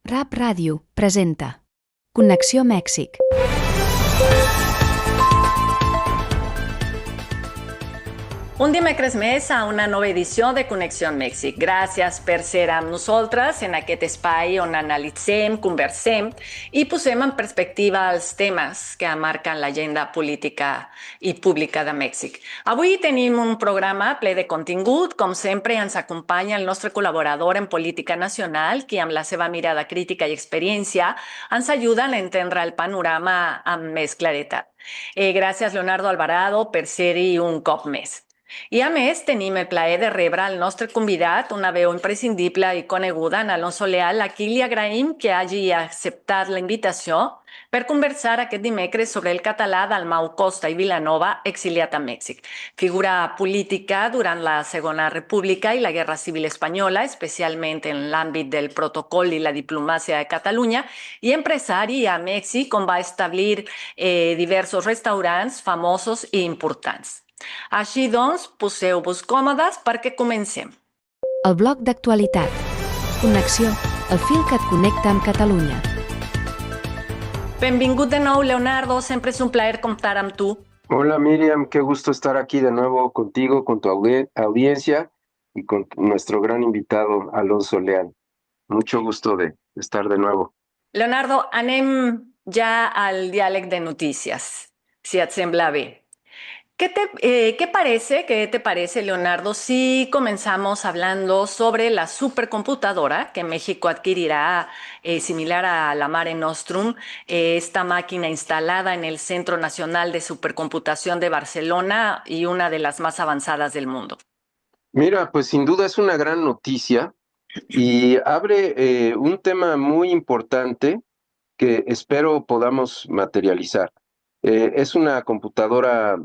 Rap Ràdio presenta Connexió Mèxic. Un dimecres més a una nova edició de Connexió Mèxic. Gràcies per ser amb nosaltres en aquest espai on analitzem, conversem i posem en perspectiva els temes que marquen l'agenda política i pública de Mèxic. Avui tenim un programa ple de contingut. Com sempre, ens acompanya el nostre col·laborador en política nacional, qui amb la seva mirada crítica i experiència ens ajuden a entendre el panorama amb més claretat. Gràcies, Leonardo Alvarado, per ser-hi un cop més. I a més, tenim el plaer de rebre el nostre convidat, una veu imprescindible i coneguda, en Alonso Leal, a qui li agraïm que hagi acceptat la invitació per conversar aquest dimecres sobre el català Dalmau Costa i Vilanova, exiliat a Mèxic. Figura política durant la Segona República i la Guerra Civil Espanyola, especialment en l'àmbit del protocol i la diplomàcia de Catalunya, i empresari a Mèxic, on va establir diversos restaurants famosos i importants. Així doncs, poseu-vos còmodes perquè comencem. El bloc d'actualitat. Connexió, el fil que et connecta amb Catalunya. Benvingut de nou, Leonardo. Sempre es un plaer comptar amb tu. Hola Miriam, qué gusto estar aquí de nuevo contigo, con tu audiencia y con nuestro gran invitado Alonso Leal. Mucho gusto de estar de nuevo. Leonardo, anem ja al diàleg de notícies, si et sembla bé. ¿Qué te parece, Leonardo, si comenzamos hablando sobre la supercomputadora que México adquirirá, similar a la Mare Nostrum, esta máquina instalada en el Centro Nacional de Supercomputación de Barcelona y una de las más avanzadas del mundo? Mira, pues sin duda es una gran noticia y abre un tema muy importante que espero podamos materializar. Es una computadora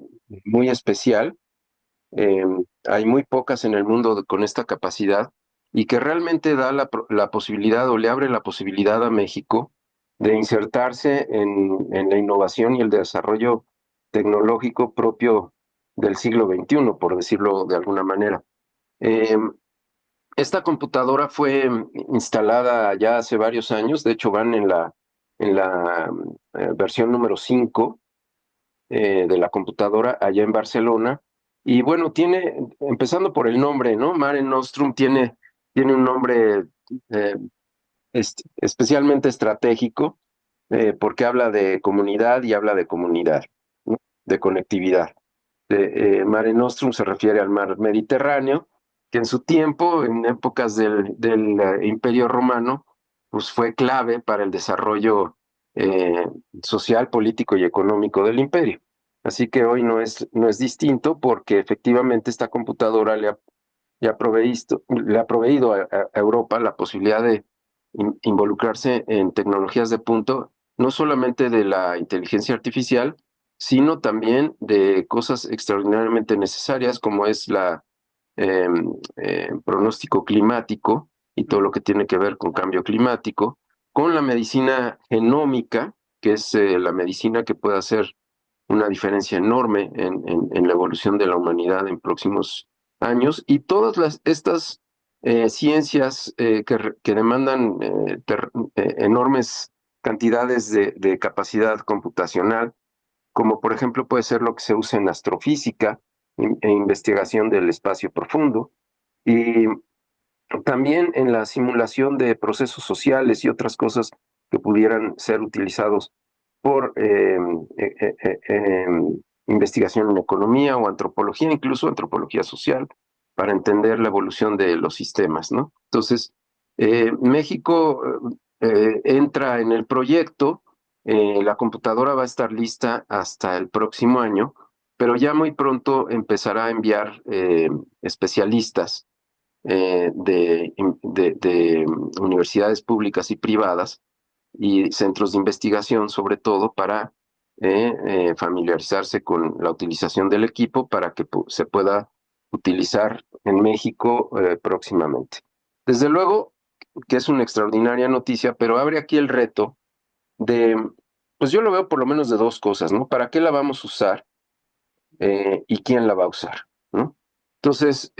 muy especial. Hay muy pocas en el mundo con esta capacidad y que realmente da la posibilidad o le abre la posibilidad a México de insertarse en la innovación y el desarrollo tecnológico propio del siglo XXI, por decirlo de alguna manera. Esta computadora fue instalada ya hace varios años, de hecho van en la versión número 5 de la computadora allá en Barcelona. Y bueno, empezando por el nombre, ¿no? Mare Nostrum tiene un nombre eh, especialmente estratégico porque habla de comunidad y habla de comunidad, ¿no? De conectividad. Mare Nostrum se refiere al mar Mediterráneo, que en su tiempo, en épocas del Imperio Romano, pues fue clave para el desarrollo social, político y económico del imperio. Así que hoy no es distinto porque efectivamente esta computadora le ha proveído a Europa la posibilidad de involucrarse en tecnologías de punto, no solamente de la inteligencia artificial, sino también de cosas extraordinariamente necesarias como es pronóstico climático y todo lo que tiene que ver con cambio climático, con la medicina genómica, que es la medicina que puede hacer una diferencia enorme en la evolución de la humanidad en próximos años, y todas estas ciencias que demandan enormes cantidades de capacidad computacional, como por ejemplo puede ser lo que se usa en astrofísica e investigación del espacio profundo, y también en la simulación de procesos sociales y otras cosas que pudieran ser utilizados por investigación en economía o antropología, incluso antropología social, para entender la evolución de los sistemas, ¿no? Entonces, México entra en el proyecto. La computadora va a estar lista hasta el próximo año, pero ya muy pronto empezará a enviar especialistas de universidades públicas y privadas y centros de investigación, sobre todo, para familiarizarse con la utilización del equipo para que se pueda utilizar en México próximamente. Desde luego que es una extraordinaria noticia, pero abre aquí el reto pues yo lo veo por lo menos de dos cosas, ¿no? ¿Para qué la vamos a usar y quién la va a usar, ¿no? Entonces,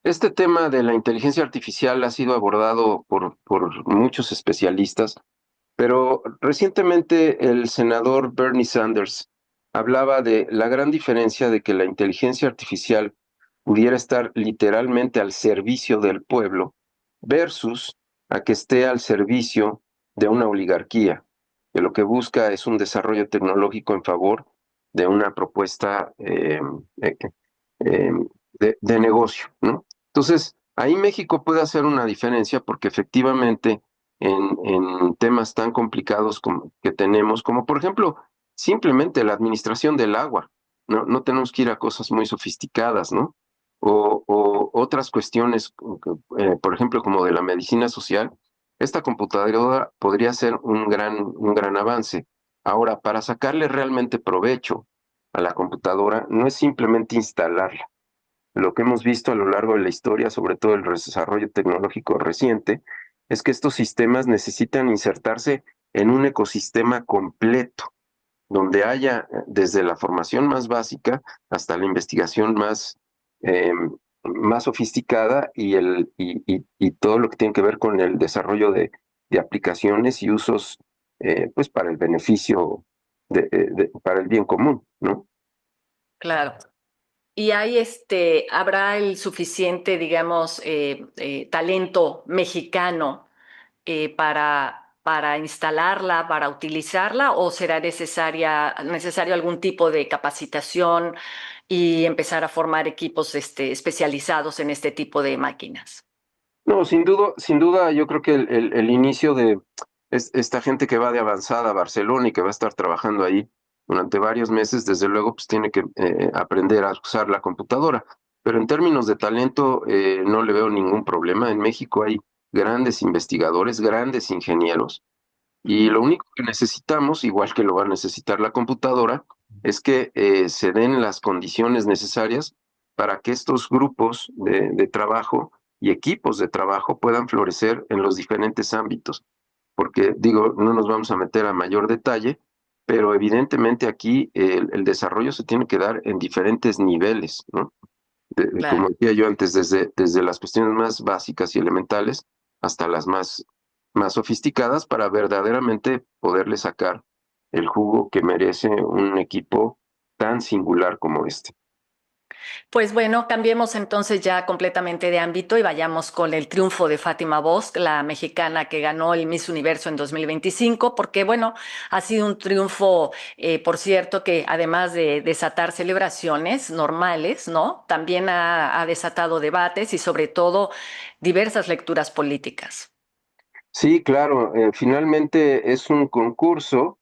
Este tema de la inteligencia artificial ha sido abordado por muchos especialistas, pero recientemente el senador Bernie Sanders hablaba de la gran diferencia de que la inteligencia artificial pudiera estar literalmente al servicio del pueblo versus a que esté al servicio de una oligarquía, que lo que busca es un desarrollo tecnológico en favor de una propuesta eh, de negocio, ¿no? Entonces, ahí México puede hacer una diferencia porque efectivamente en temas tan complicados como, que tenemos, como por ejemplo simplemente la administración del agua, ¿no? No tenemos que ir a cosas muy sofisticadas, ¿no? O otras cuestiones, por ejemplo, como de la medicina social, esta computadora podría ser un gran avance. Ahora, para sacarle realmente provecho a la computadora, no es simplemente instalarla. Lo que hemos visto a lo largo de la historia, sobre todo el desarrollo tecnológico reciente, es que estos sistemas necesitan insertarse en un ecosistema completo, donde haya desde la formación más básica hasta la investigación eh, más sofisticada y todo lo que tiene que ver con el desarrollo de aplicaciones y usos pues para el beneficio, para el bien común, ¿no? Claro. Y hay habrá el suficiente, digamos, talento mexicano para instalarla, para utilizarla, o será necesario algún tipo de capacitación y empezar a formar equipos especializados en este tipo de máquinas. No, sin duda, yo creo que el inicio de esta gente que va de avanzada a Barcelona y que va a estar trabajando ahí durante varios meses, desde luego, pues tiene que aprender a usar la computadora. Pero en términos de talento, no le veo ningún problema. En México hay grandes investigadores, grandes ingenieros, y lo único que necesitamos, igual que lo va a necesitar la computadora, es que se den las condiciones necesarias para que estos grupos de trabajo y equipos de trabajo puedan florecer en los diferentes ámbitos. Porque digo, no nos vamos a meter a mayor detalle, pero evidentemente aquí el desarrollo se tiene que dar en diferentes niveles, ¿no? Como Claro. decía yo antes, desde las cuestiones más básicas y elementales hasta las más sofisticadas para verdaderamente poderle sacar el jugo que merece un equipo tan singular como este. Pues bueno, cambiemos entonces ya completamente de ámbito y vayamos con el triunfo de Fátima Bosch, la mexicana que ganó el Miss Universo en 2025, porque bueno, ha sido un triunfo, por cierto, que además de desatar celebraciones normales, ¿no? También ha desatado debates y sobre todo diversas lecturas políticas. Sí, claro, finalmente es un concurso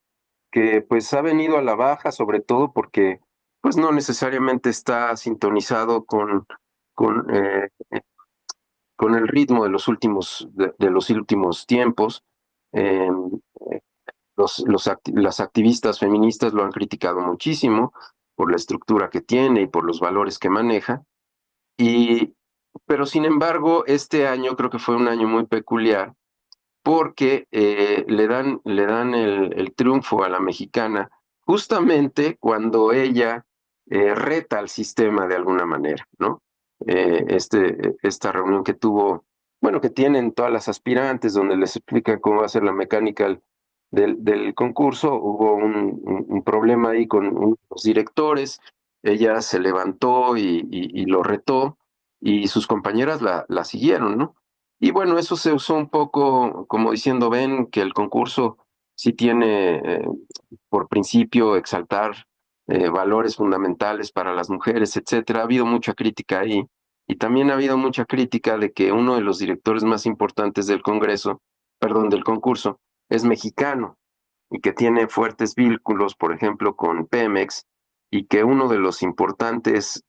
que pues ha venido a la baja, sobre todo porque pues no necesariamente está sintonizado con el ritmo de de los últimos tiempos. Eh, las activistas feministas lo han criticado muchísimo por la estructura que tiene y por los valores que maneja. Y, pero sin embargo, este año creo que fue un año muy peculiar porque le dan el triunfo a la mexicana justamente cuando ella reta al sistema de alguna manera, ¿no? Esta reunión que tuvo, bueno, que tienen todas las aspirantes, donde les explican cómo va a ser la mecánica del concurso, hubo un problema ahí con los directores, ella se levantó y lo retó, y sus compañeras la siguieron, ¿no? Y bueno, eso se usó un poco como diciendo, ven que el concurso sí tiene por principio exaltar valores fundamentales para las mujeres, etcétera. Ha habido mucha crítica ahí y también ha habido mucha crítica de que uno de los directores más importantes del Congreso, perdón, del concurso, es mexicano y que tiene fuertes vínculos, por ejemplo, con Pemex y que uno de los importantes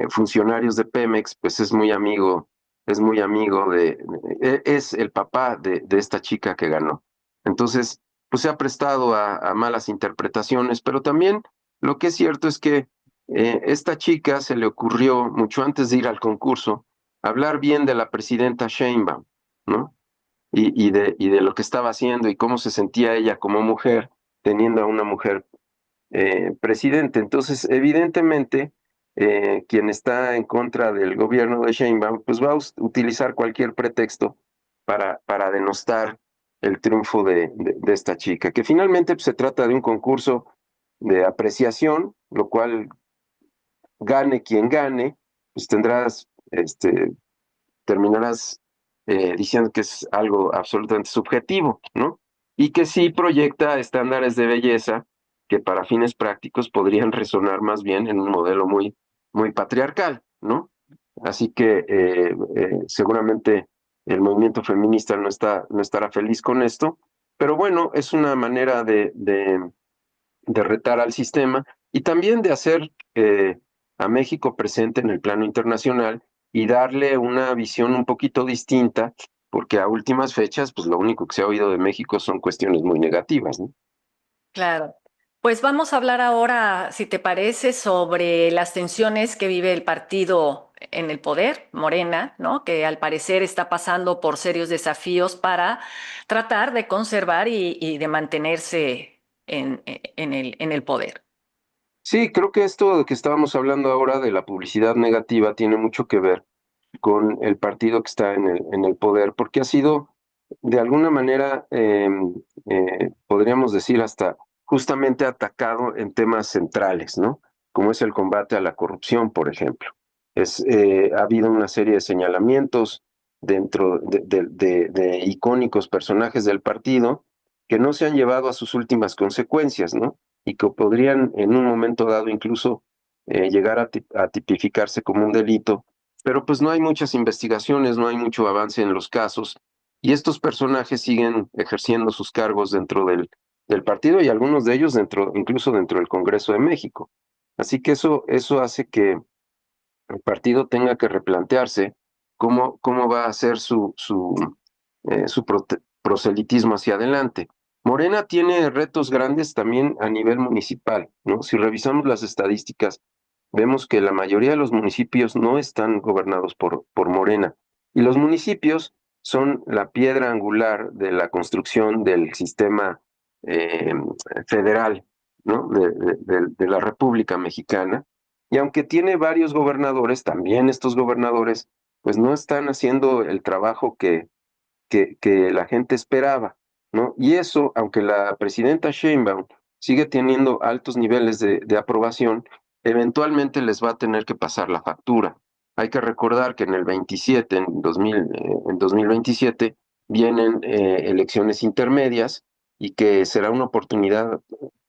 funcionarios de Pemex, pues es muy amigo es el papá de esta chica que ganó. Entonces, pues se ha prestado a malas interpretaciones, pero también lo que es cierto es que esta chica se le ocurrió, mucho antes de ir al concurso, hablar bien de la presidenta Sheinbaum, ¿no? Y de lo que estaba haciendo y cómo se sentía ella como mujer teniendo a una mujer presidente. Entonces, evidentemente, quien está en contra del gobierno de Sheinbaum, pues va a utilizar cualquier pretexto para denostar el triunfo de esta chica, que finalmente pues, se trata de un concurso de apreciación, lo cual gane quien gane, pues terminarás diciendo que es algo absolutamente subjetivo, ¿no? Y que sí proyecta estándares de belleza que para fines prácticos podrían resonar más bien en un modelo muy patriarcal, ¿no? Así que seguramente el movimiento feminista no estará feliz con esto, pero bueno, es una manera de retar al sistema y también de hacer a México presente en el plano internacional y darle una visión un poquito distinta, porque a últimas fechas, pues lo único que se ha oído de México son cuestiones muy negativas, ¿no? Claro. Pues vamos a hablar ahora, si te parece, sobre las tensiones que vive el partido en el poder, Morena, ¿no? Que al parecer está pasando por serios desafíos para tratar de conservar y de mantenerse en el poder. Sí, creo que esto de que estábamos hablando ahora de la publicidad negativa tiene mucho que ver con el partido que está en el poder, porque ha sido de alguna manera, podríamos decir, hasta justamente atacado en temas centrales, ¿no? Como es el combate a la corrupción, por ejemplo. Ha habido una serie de señalamientos dentro de icónicos personajes del partido que no se han llevado a sus últimas consecuencias, ¿no? Y que podrían en un momento dado incluso llegar a tipificarse como un delito, pero pues no hay muchas investigaciones, no hay mucho avance en los casos, y estos personajes siguen ejerciendo sus cargos dentro del partido y algunos de ellos incluso dentro del Congreso de México. Así que eso hace que el partido tenga que replantearse cómo va a hacer su proselitismo hacia adelante. Morena tiene retos grandes también a nivel municipal, ¿no? Si revisamos las estadísticas, vemos que la mayoría de los municipios no están gobernados por Morena. Y los municipios son la piedra angular de la construcción del sistema eh, federal, ¿no? De la República Mexicana. Y aunque tiene varios gobernadores, también estos gobernadores, pues no están haciendo el trabajo que la gente esperaba, ¿no? Y eso, aunque la presidenta Sheinbaum sigue teniendo altos niveles de aprobación, eventualmente les va a tener que pasar la factura. Hay que recordar que en el 27, en 2027, vienen elecciones intermedias y que será una oportunidad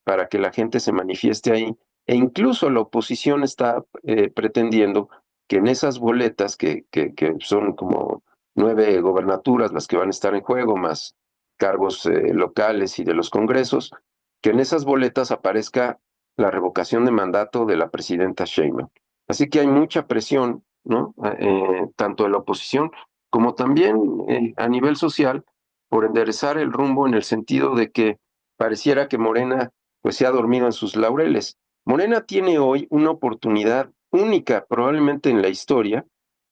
para que la gente se manifieste ahí. E incluso la oposición está pretendiendo que en esas boletas, que son como 9 gobernaturas las que van a estar en juego, más cargos locales y de los congresos, que en esas boletas aparezca la revocación de mandato de la presidenta Sheinbaum. Así que hay mucha presión, ¿no? Tanto de la oposición como también a nivel social por enderezar el rumbo en el sentido de que pareciera que Morena pues se ha dormido en sus laureles. Morena tiene hoy una oportunidad única, probablemente en la historia,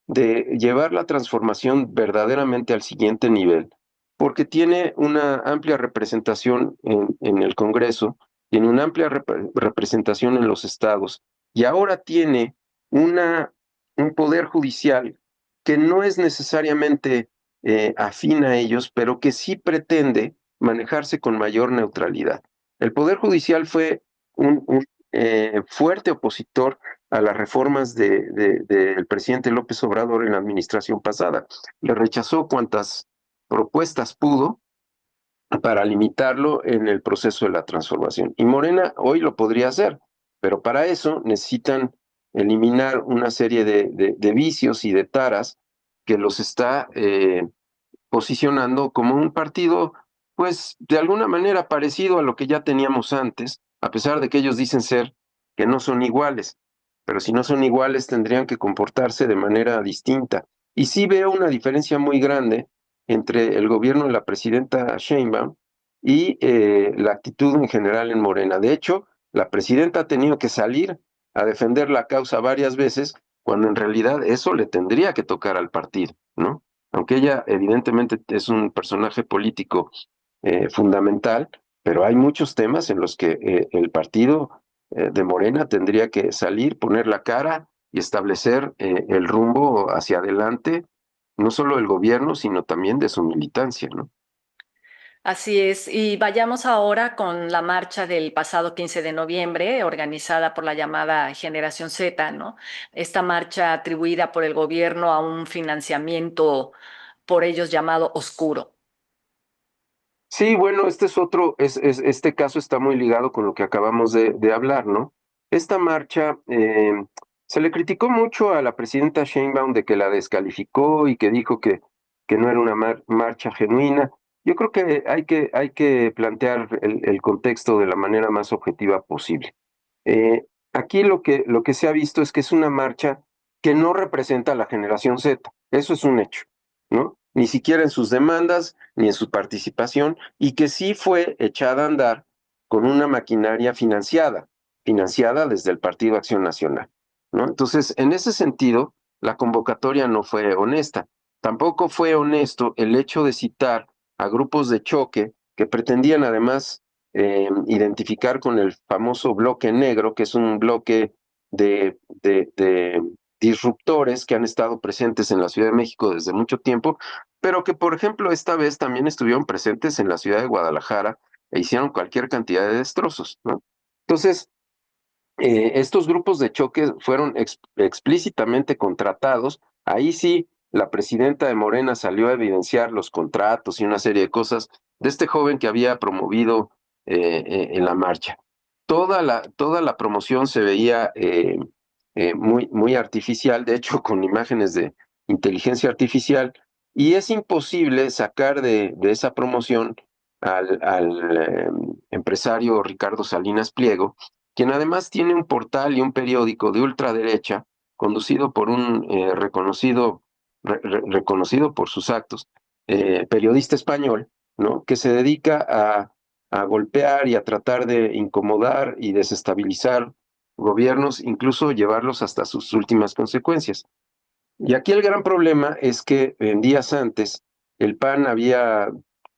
de llevar la transformación verdaderamente al siguiente nivel, porque tiene una amplia representación en el Congreso, tiene una amplia representación en los estados, y ahora tiene un poder judicial que no es necesariamente afín a ellos, pero que sí pretende manejarse con mayor neutralidad. El Poder Judicial fue un fuerte opositor a las reformas del presidente López Obrador en la administración pasada. Le rechazó cuantas propuestas pudo para limitarlo en el proceso de la transformación. Y Morena hoy lo podría hacer, pero para eso necesitan eliminar una serie de vicios y de taras que los está posicionando como un partido, pues de alguna manera parecido a lo que ya teníamos antes, a pesar de que ellos dicen ser que no son iguales, pero si no son iguales tendrían que comportarse de manera distinta. Y sí veo una diferencia muy grande entre el gobierno de la presidenta Sheinbaum y la actitud en general en Morena. De hecho, la presidenta ha tenido que salir a defender la causa varias veces, cuando en realidad eso le tendría que tocar al partido, ¿no? Aunque ella evidentemente es un personaje político fundamental, pero hay muchos temas en los que el partido de Morena tendría que salir, poner la cara y establecer el rumbo hacia adelante, no solo del gobierno, sino también de su militancia, ¿no? Así es, y vayamos ahora con la marcha del pasado 15 de noviembre, organizada por la llamada Generación Z, ¿no? Esta marcha atribuida por el gobierno a un financiamiento por ellos llamado oscuro. Sí, bueno, este es otro, este caso está muy ligado con lo que acabamos de hablar, ¿no? Esta marcha, se le criticó mucho a la presidenta Sheinbaum de que la descalificó y que dijo que no era una marcha genuina. Yo creo que hay que plantear el contexto de la manera más objetiva posible. Aquí lo que se ha visto es que es una marcha que no representa a la generación Z. Eso es un hecho, ¿no? Ni siquiera en sus demandas, ni en su participación, y que sí fue echada a andar con una maquinaria financiada desde el Partido Acción Nacional, ¿no? Entonces, en ese sentido, la convocatoria no fue honesta. Tampoco fue honesto el hecho de citar a grupos de choque que pretendían además identificar con el famoso bloque negro, que es un bloque de disruptores que han estado presentes en la Ciudad de México desde mucho tiempo, pero que, por ejemplo, esta vez también estuvieron presentes en la ciudad de Guadalajara e hicieron cualquier cantidad de destrozos, ¿no? Entonces, estos grupos de choque fueron explícitamente contratados. Ahí sí, la presidenta de Morena salió a evidenciar los contratos y una serie de cosas de este joven que había promovido en la marcha. Toda la promoción se veía muy artificial, de hecho, con imágenes de inteligencia artificial, y es imposible sacar de esa promoción al empresario Ricardo Salinas Pliego, quien además tiene un portal y un periódico de ultraderecha conducido por un reconocido por sus actos, periodista español, ¿no? Que se dedica a golpear y a tratar de incomodar y desestabilizar gobiernos, incluso llevarlos hasta sus últimas consecuencias. Y aquí el gran problema es que en días antes el PAN había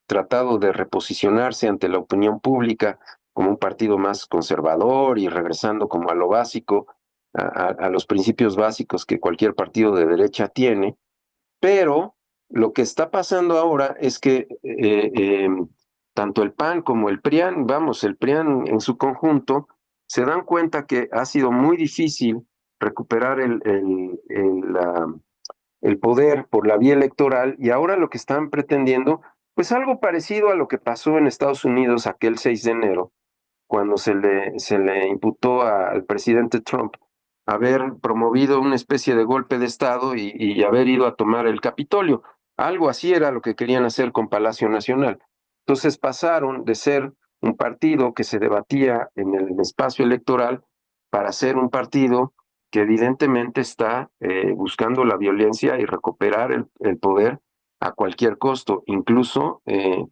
tratado de reposicionarse ante la opinión pública como un partido más conservador y regresando como a lo básico, a los principios básicos que cualquier partido de derecha tiene, pero lo que está pasando ahora es que tanto el PAN como el PRIAN, vamos, el PRIAN en su conjunto, se dan cuenta que ha sido muy difícil recuperar el poder por la vía electoral y ahora lo que están pretendiendo, pues algo parecido a lo que pasó en Estados Unidos aquel 6 de enero, cuando se le imputó al presidente Trump haber promovido una especie de golpe de Estado y haber ido a tomar el Capitolio. Algo así era lo que querían hacer con Palacio Nacional. Entonces pasaron de ser un partido que se debatía en el espacio electoral para ser un partido que evidentemente está buscando la violencia y recuperar el poder a cualquier costo, incluso eh,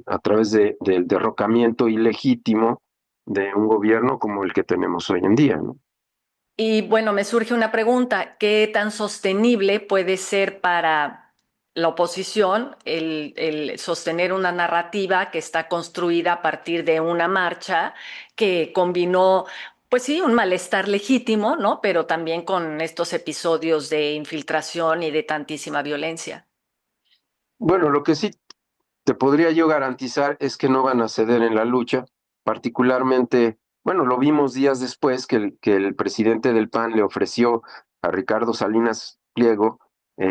a través del derrocamiento ilegítimo de un gobierno como el que tenemos hoy en día, ¿no? Y bueno, me surge una pregunta, ¿qué tan sostenible puede ser para la oposición el sostener una narrativa que está construida a partir de una marcha que combinó, pues sí, un malestar legítimo, ¿no? Pero también con estos episodios de infiltración y de tantísima violencia? Bueno, lo que sí te podría yo garantizar es que no van a ceder en la lucha, particularmente, bueno, lo vimos días después que el presidente del PAN le ofreció a Ricardo Salinas Pliego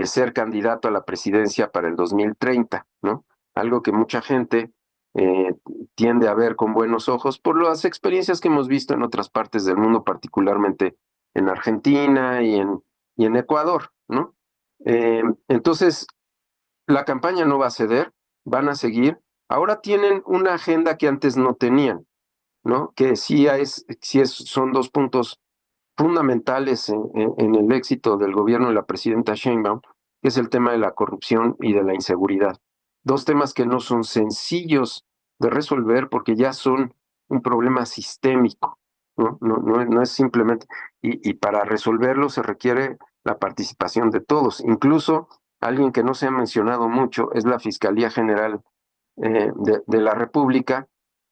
ser candidato a la presidencia para el 2030, ¿no? Algo que mucha gente eh, tiende a ver con buenos ojos por las experiencias que hemos visto en otras partes del mundo, particularmente en Argentina y en Ecuador, ¿no? Entonces, la campaña no va a ceder, van a seguir. Ahora tienen una agenda que antes no tenían, ¿no? Que son dos puntos fundamentales en el éxito del gobierno de la presidenta Sheinbaum, que es el tema de la corrupción y de la inseguridad. Dos temas que no son sencillos de resolver porque ya son un problema sistémico, ¿no? No es simplemente, y para resolverlo se requiere la participación de todos, incluso alguien que no se ha mencionado mucho es la Fiscalía General de la República,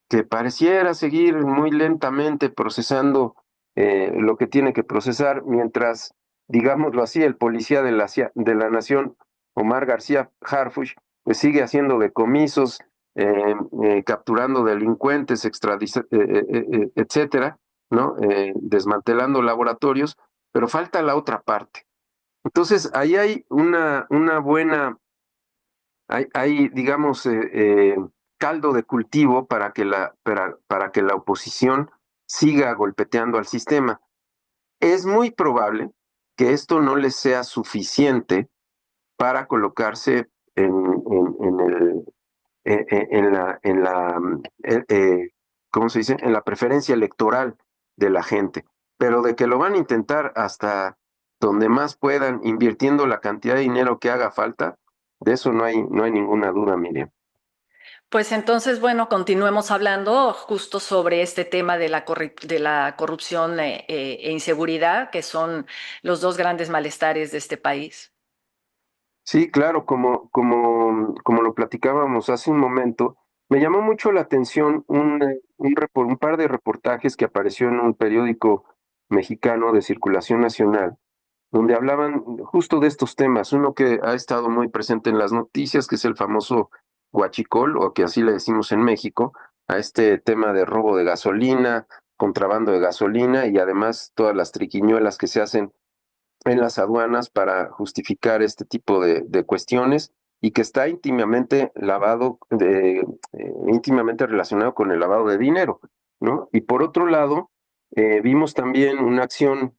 que pareciera seguir muy lentamente procesando lo que tiene que procesar, mientras, digámoslo así, el policía de la nación, Omar García Harfuch, pues sigue haciendo decomisos, capturando delincuentes, etcétera, ¿no? Desmantelando laboratorios, pero falta la otra parte. Entonces, ahí hay una buena, digamos, caldo de cultivo para que la oposición siga golpeteando al sistema. Es muy probable que esto no les sea suficiente para colocarse en el, en la, ¿cómo se dice? En la preferencia electoral de la gente, pero de que lo van a intentar hasta donde más puedan, invirtiendo la cantidad de dinero que haga falta, de eso no hay ninguna duda, Miriam. Pues entonces, bueno, continuemos hablando justo sobre este tema de de la corrupción e inseguridad, que son los dos grandes malestares de este país. Sí, claro, como lo platicábamos hace un momento, me llamó mucho la atención un par de reportajes que apareció en un periódico mexicano de circulación nacional, donde hablaban justo de estos temas. Uno que ha estado muy presente en las noticias, que es el famoso huachicol, o que así le decimos en México, a este tema de robo de gasolina, contrabando de gasolina y además todas las triquiñuelas que se hacen en las aduanas para justificar este tipo de cuestiones y que está íntimamente relacionado con el lavado de dinero, ¿no? Y por otro lado, vimos también una acción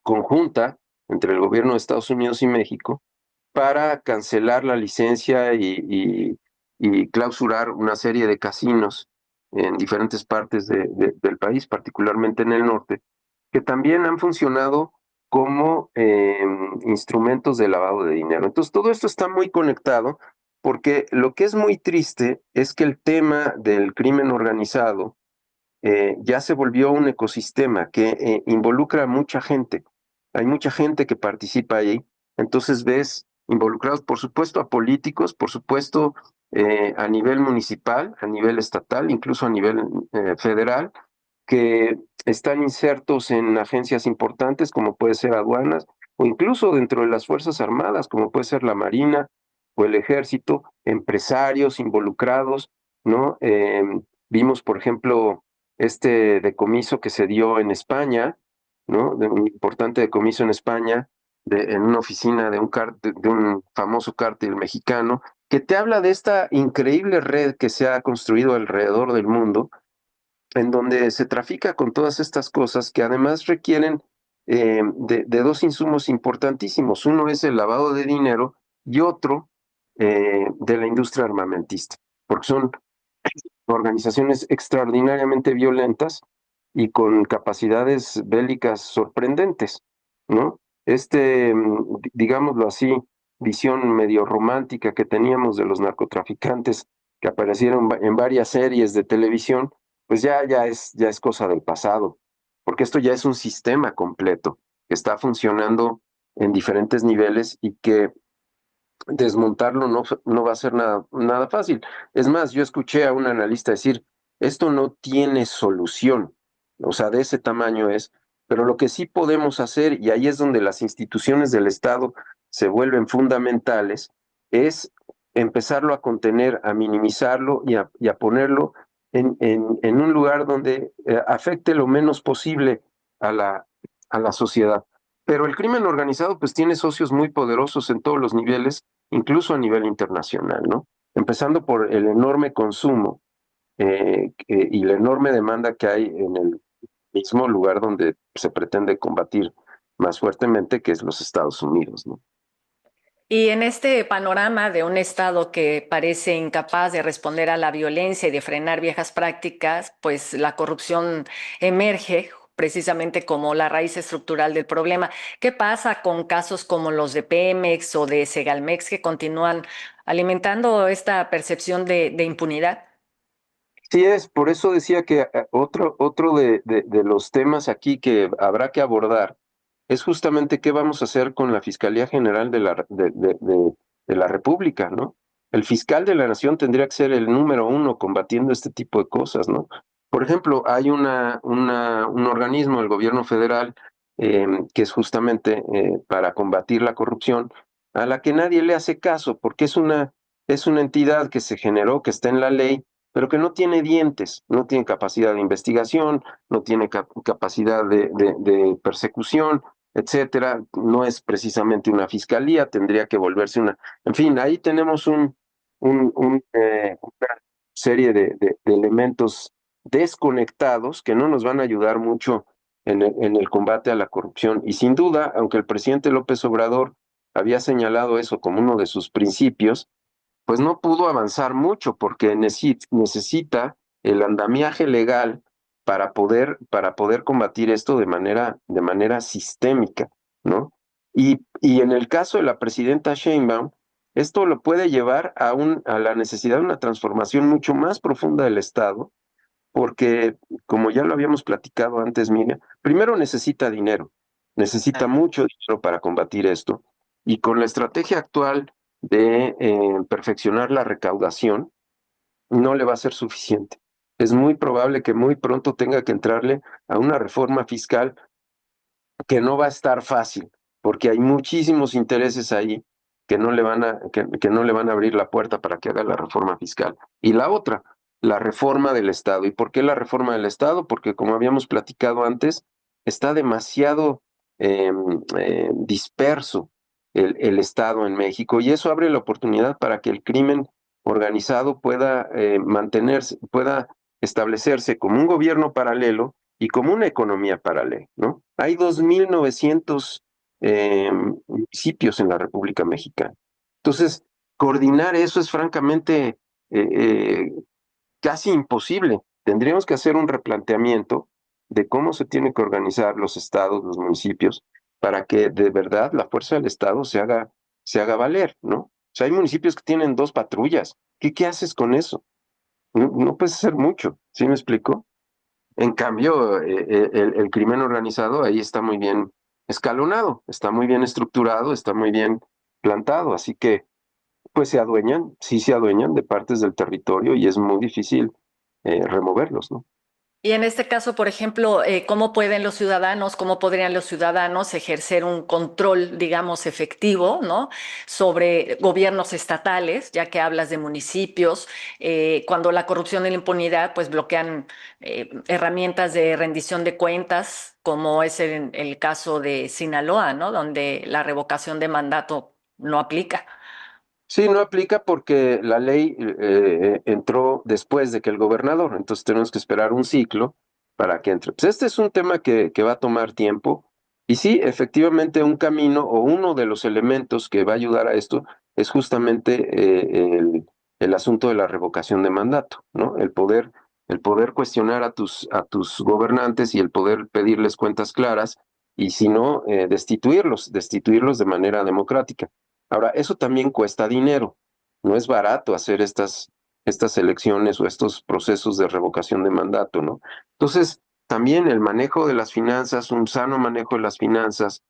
conjunta entre el gobierno de Estados Unidos y México para cancelar la licencia y clausurar una serie de casinos en diferentes partes del país, particularmente en el norte, que también han funcionado como instrumentos de lavado de dinero. Entonces, todo esto está muy conectado porque lo que es muy triste es que el tema del crimen organizado ya se volvió un ecosistema que involucra a mucha gente. Hay mucha gente que participa ahí. Entonces ves involucrados, por supuesto, a políticos, por supuesto, a nivel municipal, a nivel estatal, incluso a nivel federal, que están insertos en agencias importantes como puede ser aduanas o incluso dentro de las Fuerzas Armadas como puede ser la Marina o el Ejército, empresarios involucrados, ¿no? Vimos, por ejemplo, este decomiso que se dio en España, ¿no? De un importante decomiso en España, en una oficina de un famoso cártel mexicano, que te habla de esta increíble red que se ha construido alrededor del mundo en donde se trafica con todas estas cosas que además requieren de dos insumos importantísimos. Uno es el lavado de dinero y otro de la industria armamentista, porque son organizaciones extraordinariamente violentas y con capacidades bélicas sorprendentes, ¿no? Digámoslo así, visión medio romántica que teníamos de los narcotraficantes que aparecieron en varias series de televisión, pues ya es cosa del pasado, porque esto ya es un sistema completo que está funcionando en diferentes niveles y que desmontarlo no va a ser nada fácil. Es más, yo escuché a un analista decir, esto no tiene solución, o sea, de ese tamaño es, pero lo que sí podemos hacer, y ahí es donde las instituciones del Estado se vuelven fundamentales, es empezarlo a contener, a minimizarlo y a ponerlo en un lugar donde afecte lo menos posible a a la sociedad. Pero el crimen organizado pues tiene socios muy poderosos en todos los niveles, incluso a nivel internacional, ¿no? Empezando por el enorme consumo y la enorme demanda que hay en el mismo lugar donde se pretende combatir más fuertemente, que es los Estados Unidos, ¿no? Y en este panorama de un Estado que parece incapaz de responder a la violencia y de frenar viejas prácticas, pues la corrupción emerge precisamente como la raíz estructural del problema. ¿Qué pasa con casos como los de Pemex o de Segalmex que continúan alimentando esta percepción de impunidad? Sí es, por eso decía que otro de los temas aquí que habrá que abordar es justamente qué vamos a hacer con la Fiscalía General de la República, ¿no? el fiscal de la nación tendría que ser el número uno combatiendo este tipo de cosas, ¿no? Por ejemplo, hay un organismo del gobierno federal que es justamente para combatir la corrupción, a la que nadie le hace caso, porque es una entidad que se generó, que está en la ley, pero que no tiene dientes, no tiene capacidad de investigación, no tiene capacidad de persecución, etcétera. No es precisamente una fiscalía, tendría que volverse una. En fin, ahí tenemos una serie de elementos desconectados que no nos van a ayudar mucho en el combate a la corrupción. Y sin duda, aunque el presidente López Obrador había señalado eso como uno de sus principios, pues no pudo avanzar mucho porque necesita el andamiaje legal para poder combatir esto de manera sistémica, ¿no? Y en el caso de la presidenta Sheinbaum, esto lo puede llevar a la necesidad de una transformación mucho más profunda del Estado, porque, como ya lo habíamos platicado antes, Miriam, primero necesita mucho dinero para combatir esto, y con la estrategia actual de perfeccionar la recaudación, no le va a ser suficiente. Es muy probable que muy pronto tenga que entrarle a una reforma fiscal que no va a estar fácil, porque hay muchísimos intereses ahí que no le van a abrir la puerta para que haga la reforma fiscal. Y la otra, la reforma del Estado. ¿Y por qué la reforma del Estado? Porque como habíamos platicado antes, está demasiado disperso el Estado en México y eso abre la oportunidad para que el crimen organizado pueda mantenerse, pueda establecerse como un gobierno paralelo y como una economía paralela, ¿no? Hay 2.900 municipios en la República Mexicana. Entonces, coordinar eso es francamente casi imposible. Tendríamos que hacer un replanteamiento de cómo se tienen que organizar los estados, los municipios, para que de verdad la fuerza del Estado se haga valer, ¿no? O sea, hay municipios que tienen 2 patrullas. ¿Qué haces con eso? No, no puedes hacer mucho, ¿sí me explico? En cambio, el crimen organizado ahí está muy bien escalonado, está muy bien estructurado, está muy bien plantado, así que pues sí se adueñan de partes del territorio y es muy difícil removerlos, ¿no? Y en este caso, por ejemplo, ¿cómo pueden los ciudadanos, cómo podrían los ciudadanos ejercer un control, digamos, efectivo, ¿no? Sobre gobiernos estatales, ya que hablas de municipios, cuando la corrupción y la impunidad, pues bloquean herramientas de rendición de cuentas, como es el caso de Sinaloa, ¿no? Donde la revocación de mandato no aplica. Sí, no aplica porque la ley entró después de que el gobernador, entonces tenemos que esperar un ciclo para que entre. Pues este es un tema que va a tomar tiempo y sí, efectivamente un camino o uno de los elementos que va a ayudar a esto es justamente el asunto de la revocación de mandato, ¿no? El poder cuestionar a tus gobernantes y el poder pedirles cuentas claras y si no, destituirlos de manera democrática. Ahora, eso también cuesta dinero. No es barato hacer estas elecciones o estos procesos de revocación de mandato, ¿no? Entonces, también el manejo de las finanzas, un sano manejo de las finanzas,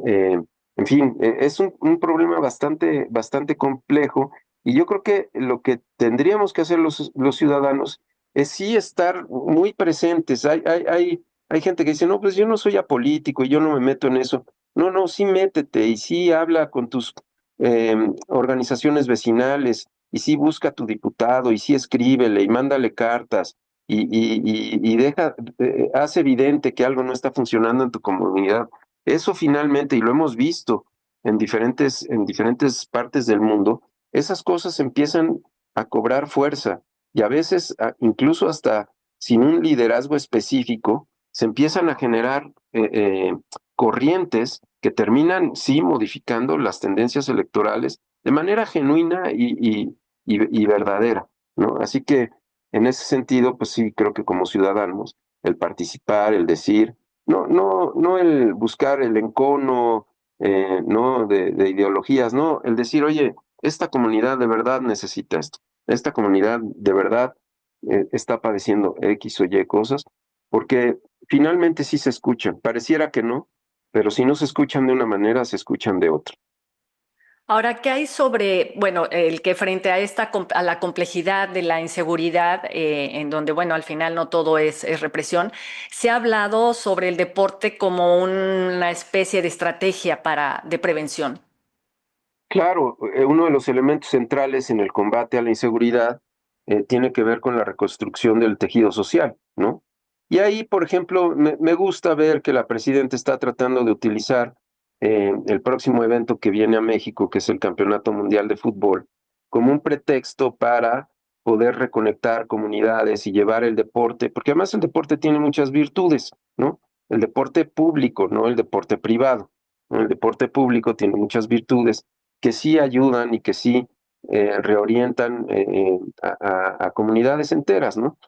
eh, en fin, es un problema bastante complejo y yo creo que lo que tendríamos que hacer los ciudadanos es sí estar muy presentes. Hay gente que dice, no, pues yo no soy apolítico y yo no me meto en eso. No, no, sí métete y sí habla con tus organizaciones vecinales, y sí busca a tu diputado, y sí escríbele, y mándale cartas, y hace evidente que algo no está funcionando en tu comunidad. Eso finalmente, y lo hemos visto en diferentes partes del mundo, esas cosas empiezan a cobrar fuerza, y a veces, incluso hasta sin un liderazgo específico, se empiezan a generar corrientes que terminan, sí, modificando las tendencias electorales de manera genuina y verdadera, ¿no? Así que en ese sentido, pues sí, creo que como ciudadanos, el participar, el decir, no el buscar el encono, no de ideologías, no, el decir, oye, esta comunidad de verdad necesita esto, esta comunidad de verdad está padeciendo X o Y cosas, porque finalmente sí se escuchan, pareciera que no, pero si no se escuchan de una manera, se escuchan de otra. Ahora, ¿qué hay sobre, bueno, el que frente a a la complejidad de la inseguridad, en donde, bueno, al final no todo es represión, se ha hablado sobre el deporte como una especie de estrategia de prevención? Claro, uno de los elementos centrales en el combate a la inseguridad tiene que ver con la reconstrucción del tejido social, ¿no? Y ahí, por ejemplo, me gusta ver que la presidenta está tratando de utilizar el próximo evento que viene a México, que es el Campeonato Mundial de Fútbol, como un pretexto para poder reconectar comunidades y llevar el deporte, porque además el deporte tiene muchas virtudes, ¿no? El deporte público, no el deporte privado, ¿no? El deporte público tiene muchas virtudes que sí ayudan y que sí reorientan a comunidades enteras, ¿no?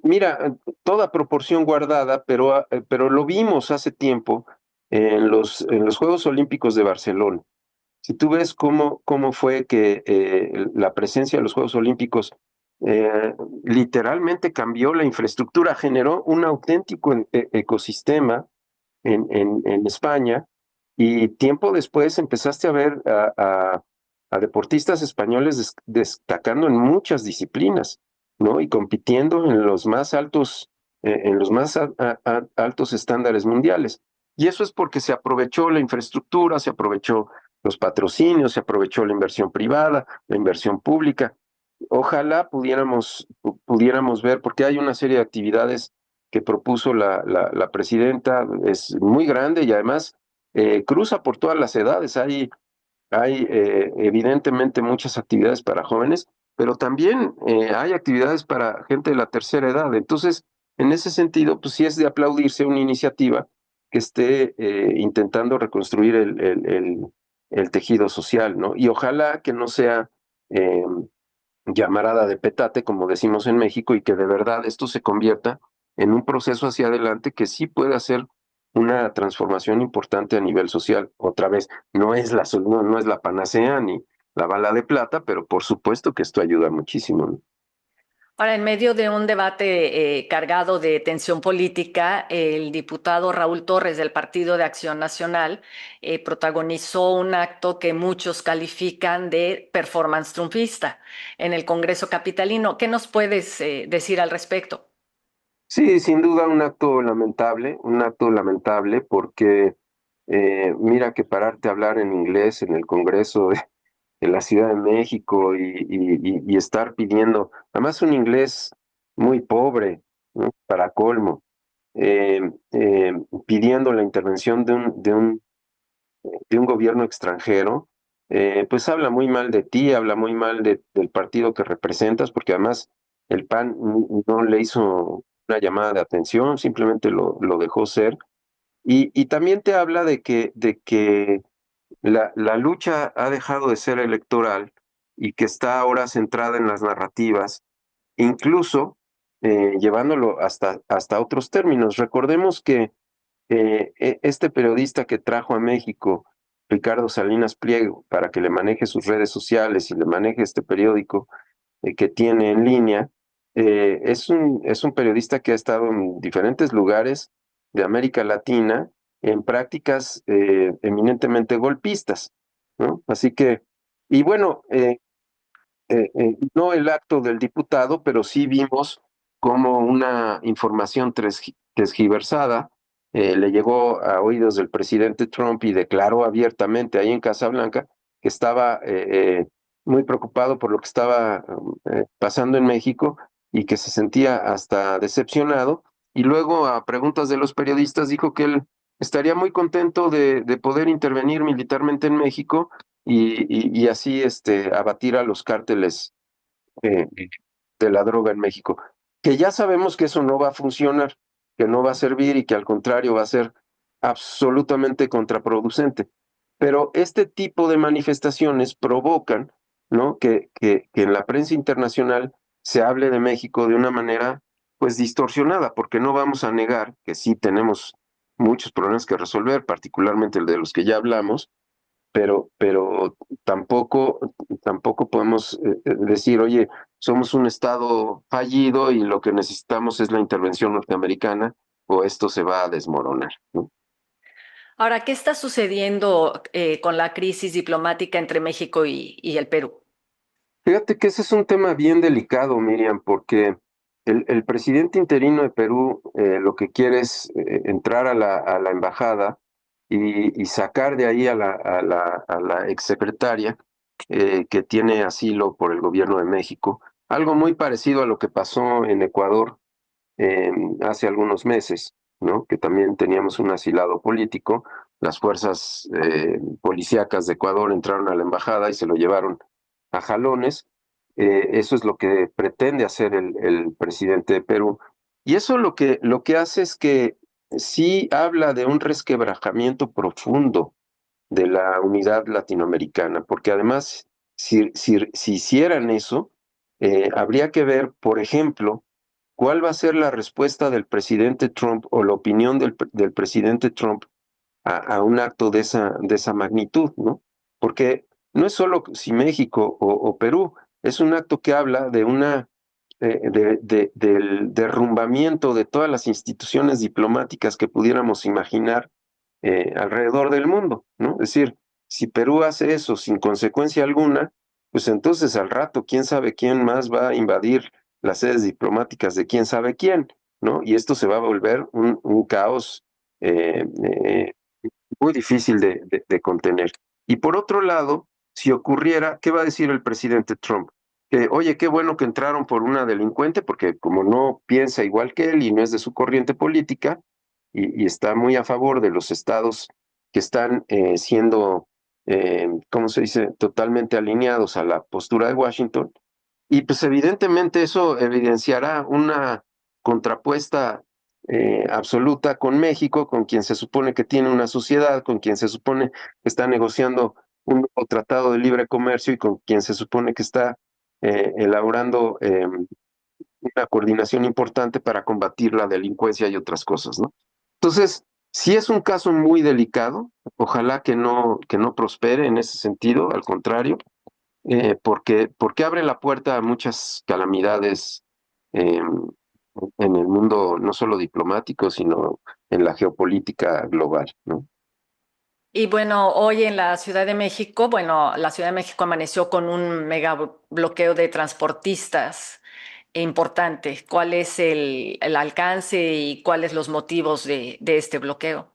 Mira, toda proporción guardada, pero lo vimos hace tiempo en los Juegos Olímpicos de Barcelona. Si tú ves cómo fue que la presencia de los Juegos Olímpicos eh, literalmente cambió la infraestructura, generó un auténtico ecosistema en España, y tiempo después empezaste a ver a deportistas españoles destacando en muchas disciplinas, ¿no? Y compitiendo en los más altos estándares mundiales. Y eso es porque se aprovechó la infraestructura, se aprovechó los patrocinios, se aprovechó la inversión privada, la inversión pública. Ojalá pudiéramos ver, porque hay una serie de actividades que propuso la presidenta, es muy grande y además cruza por todas las edades. Hay evidentemente muchas actividades para jóvenes, pero también hay actividades para gente de la tercera edad. Entonces, en ese sentido, pues sí es de aplaudirse una iniciativa que esté intentando reconstruir el tejido social, ¿no? Y ojalá que no sea llamarada de petate, como decimos en México, y que de verdad esto se convierta en un proceso hacia adelante que sí puede hacer una transformación importante a nivel social. Otra vez, no es la panacea ni la bala de plata, pero por supuesto que esto ayuda muchísimo, ¿no? Ahora, en medio de un debate cargado de tensión política, el diputado Raúl Torres del Partido de Acción Nacional protagonizó un acto que muchos califican de performance trumpista en el Congreso capitalino. ¿Qué nos puedes decir al respecto? Sí, sin duda un acto lamentable porque mira que pararte a hablar en inglés en el Congreso de la Ciudad de México y estar pidiendo, además un inglés muy pobre, ¿no? Para colmo, eh, eh, pidiendo la intervención de un gobierno extranjero, pues habla muy mal de ti, habla muy mal del partido que representas, porque además el PAN no le hizo una llamada de atención, simplemente lo dejó ser. Y también te habla de que la lucha ha dejado de ser electoral y que está ahora centrada en las narrativas, incluso llevándolo hasta otros términos. Recordemos que este periodista que trajo a México, Ricardo Salinas Pliego, para que le maneje sus redes sociales y le maneje este periódico que tiene en línea, es un periodista que ha estado en diferentes lugares de América Latina en prácticas eminentemente golpistas, ¿no? Así que, y bueno, no el acto del diputado, pero sí vimos como una información tergiversada le llegó a oídos del presidente Trump y declaró abiertamente ahí en Casa Blanca que estaba muy preocupado por lo que estaba pasando en México y que se sentía hasta decepcionado. Y luego, a preguntas de los periodistas, dijo que él estaría muy contento de poder intervenir militarmente en México y así abatir a los cárteles eh, de la droga en México. Que ya sabemos que eso no va a funcionar, que no va a servir y que al contrario va a ser absolutamente contraproducente. Pero este tipo de manifestaciones provocan, ¿no? Que en la prensa internacional se hable de México de una manera pues distorsionada, porque no vamos a negar que sí tenemos muchos problemas que resolver, particularmente el de los que ya hablamos, pero tampoco podemos decir, oye, somos un estado fallido y lo que necesitamos es la intervención norteamericana o esto se va a desmoronar, ¿no? Ahora, ¿qué está sucediendo con la crisis diplomática entre México y el Perú? Fíjate que ese es un tema bien delicado, Miriam, porque el presidente interino de Perú lo que quiere es entrar a la embajada y sacar de ahí a la exsecretaria que tiene asilo por el gobierno de México. Algo muy parecido a lo que pasó en Ecuador eh, hace algunos meses, ¿no? Que también teníamos un asilado político. Las fuerzas policíacas de Ecuador entraron a la embajada y se lo llevaron a jalones. Eso es lo que pretende hacer el presidente de Perú. Y eso lo que hace es que sí habla de un resquebrajamiento profundo de la unidad latinoamericana, porque además, si hicieran eso, habría que ver, por ejemplo, cuál va a ser la respuesta del presidente Trump o la opinión del presidente Trump a un acto de esa magnitud, ¿no? Porque no es solo si México o Perú, es un acto que habla de del derrumbamiento de todas las instituciones diplomáticas que pudiéramos imaginar alrededor del mundo, ¿no? Es decir, si Perú hace eso sin consecuencia alguna, pues entonces al rato, quién sabe quién más va a invadir las sedes diplomáticas de quién sabe quién, ¿no? Y esto se va a volver un caos eh, eh, muy difícil de contener. Y por otro lado, si ocurriera, ¿qué va a decir el presidente Trump? Que, oye, qué bueno que entraron por una delincuente, porque como no piensa igual que él y no es de su corriente política, y está muy a favor de los estados que están siendo, ¿cómo se dice?, totalmente alineados a la postura de Washington, y pues evidentemente eso evidenciará una contrapuesta absoluta con México, con quien se supone que tiene una sociedad, con quien se supone que está negociando un nuevo tratado de libre comercio y con quien se supone que está elaborando una coordinación importante para combatir la delincuencia y otras cosas, ¿no? Entonces, sí es un caso muy delicado, ojalá que no prospere en ese sentido, al contrario, porque abre la puerta a muchas calamidades eh, en el mundo, no solo diplomático, sino en la geopolítica global, ¿no? Y bueno, hoy en la Ciudad de México, bueno, la Ciudad de México amaneció con un mega bloqueo de transportistas importante. ¿Cuál es el alcance y cuáles los motivos de este bloqueo?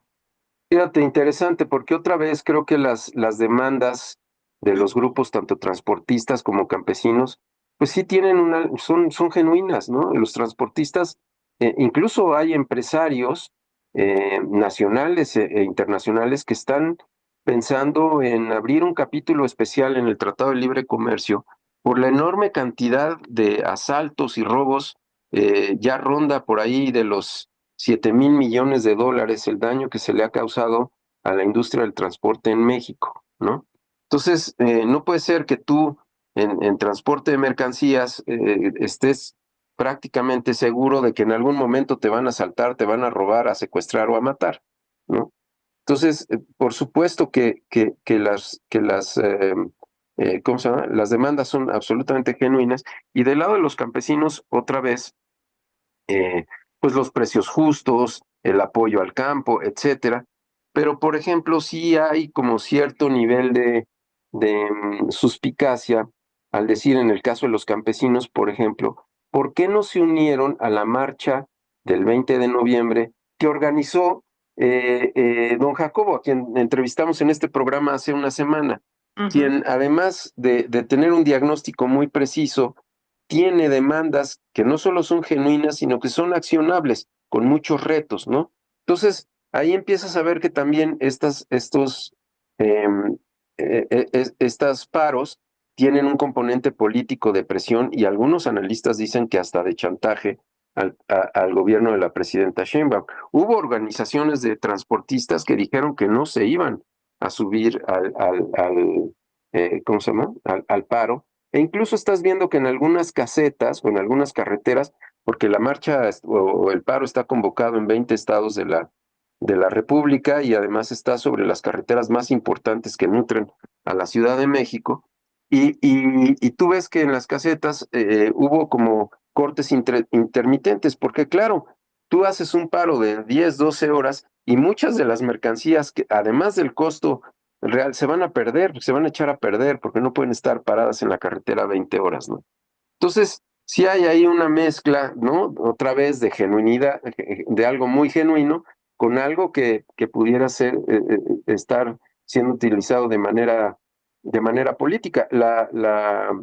Fíjate, interesante, porque otra vez creo que las demandas de los grupos, tanto transportistas como campesinos, pues sí tienen son genuinas, ¿no? Los transportistas, incluso hay empresarios nacionales e internacionales que están pensando en abrir un capítulo especial en el Tratado de Libre Comercio por la enorme cantidad de asaltos y robos, ya ronda por ahí de los 7.000 millones de dólares el daño que se le ha causado a la industria del transporte en México, ¿no? Entonces, no puede ser que tú en transporte de mercancías estés prácticamente seguro de que en algún momento te van a asaltar, te van a robar, a secuestrar o a matar, ¿no? Entonces, por supuesto que ¿cómo se llama? Las demandas son absolutamente genuinas y del lado de los campesinos, otra vez, eh, pues los precios justos, el apoyo al campo, etcétera. Pero, por ejemplo, sí hay como cierto nivel de suspicacia al decir en el caso de los campesinos, por ejemplo, ¿por qué no se unieron a la marcha del 20 de noviembre que organizó don Jacobo, a quien entrevistamos en este programa hace una semana, Ujú. quien además de tener un diagnóstico muy preciso, tiene demandas que no solo son genuinas, sino que son accionables, con muchos retos, ¿no? Entonces, ahí empiezas a ver que también em, estas paros tienen un componente político de presión y algunos analistas dicen que hasta de chantaje al gobierno de la presidenta Sheinbaum. Hubo organizaciones de transportistas que dijeron que no se iban a subir ¿cómo se llama? Al paro, e incluso estás viendo que en algunas casetas o en algunas carreteras, porque la marcha o el paro está convocado en 20 estados de la República y además está sobre las carreteras más importantes que nutren a la Ciudad de México. Y tú ves que en las casetas hubo como cortes intermitentes, porque claro, tú haces un paro de 10, 12 horas y muchas de las mercancías que además del costo real se van a perder, se van a echar a perder porque no pueden estar paradas en la carretera 20 horas, ¿no? Entonces, sí hay ahí una mezcla, ¿no? Otra vez de genuinidad, de algo muy genuino, con algo que pudiera ser, estar siendo utilizado de manera política. La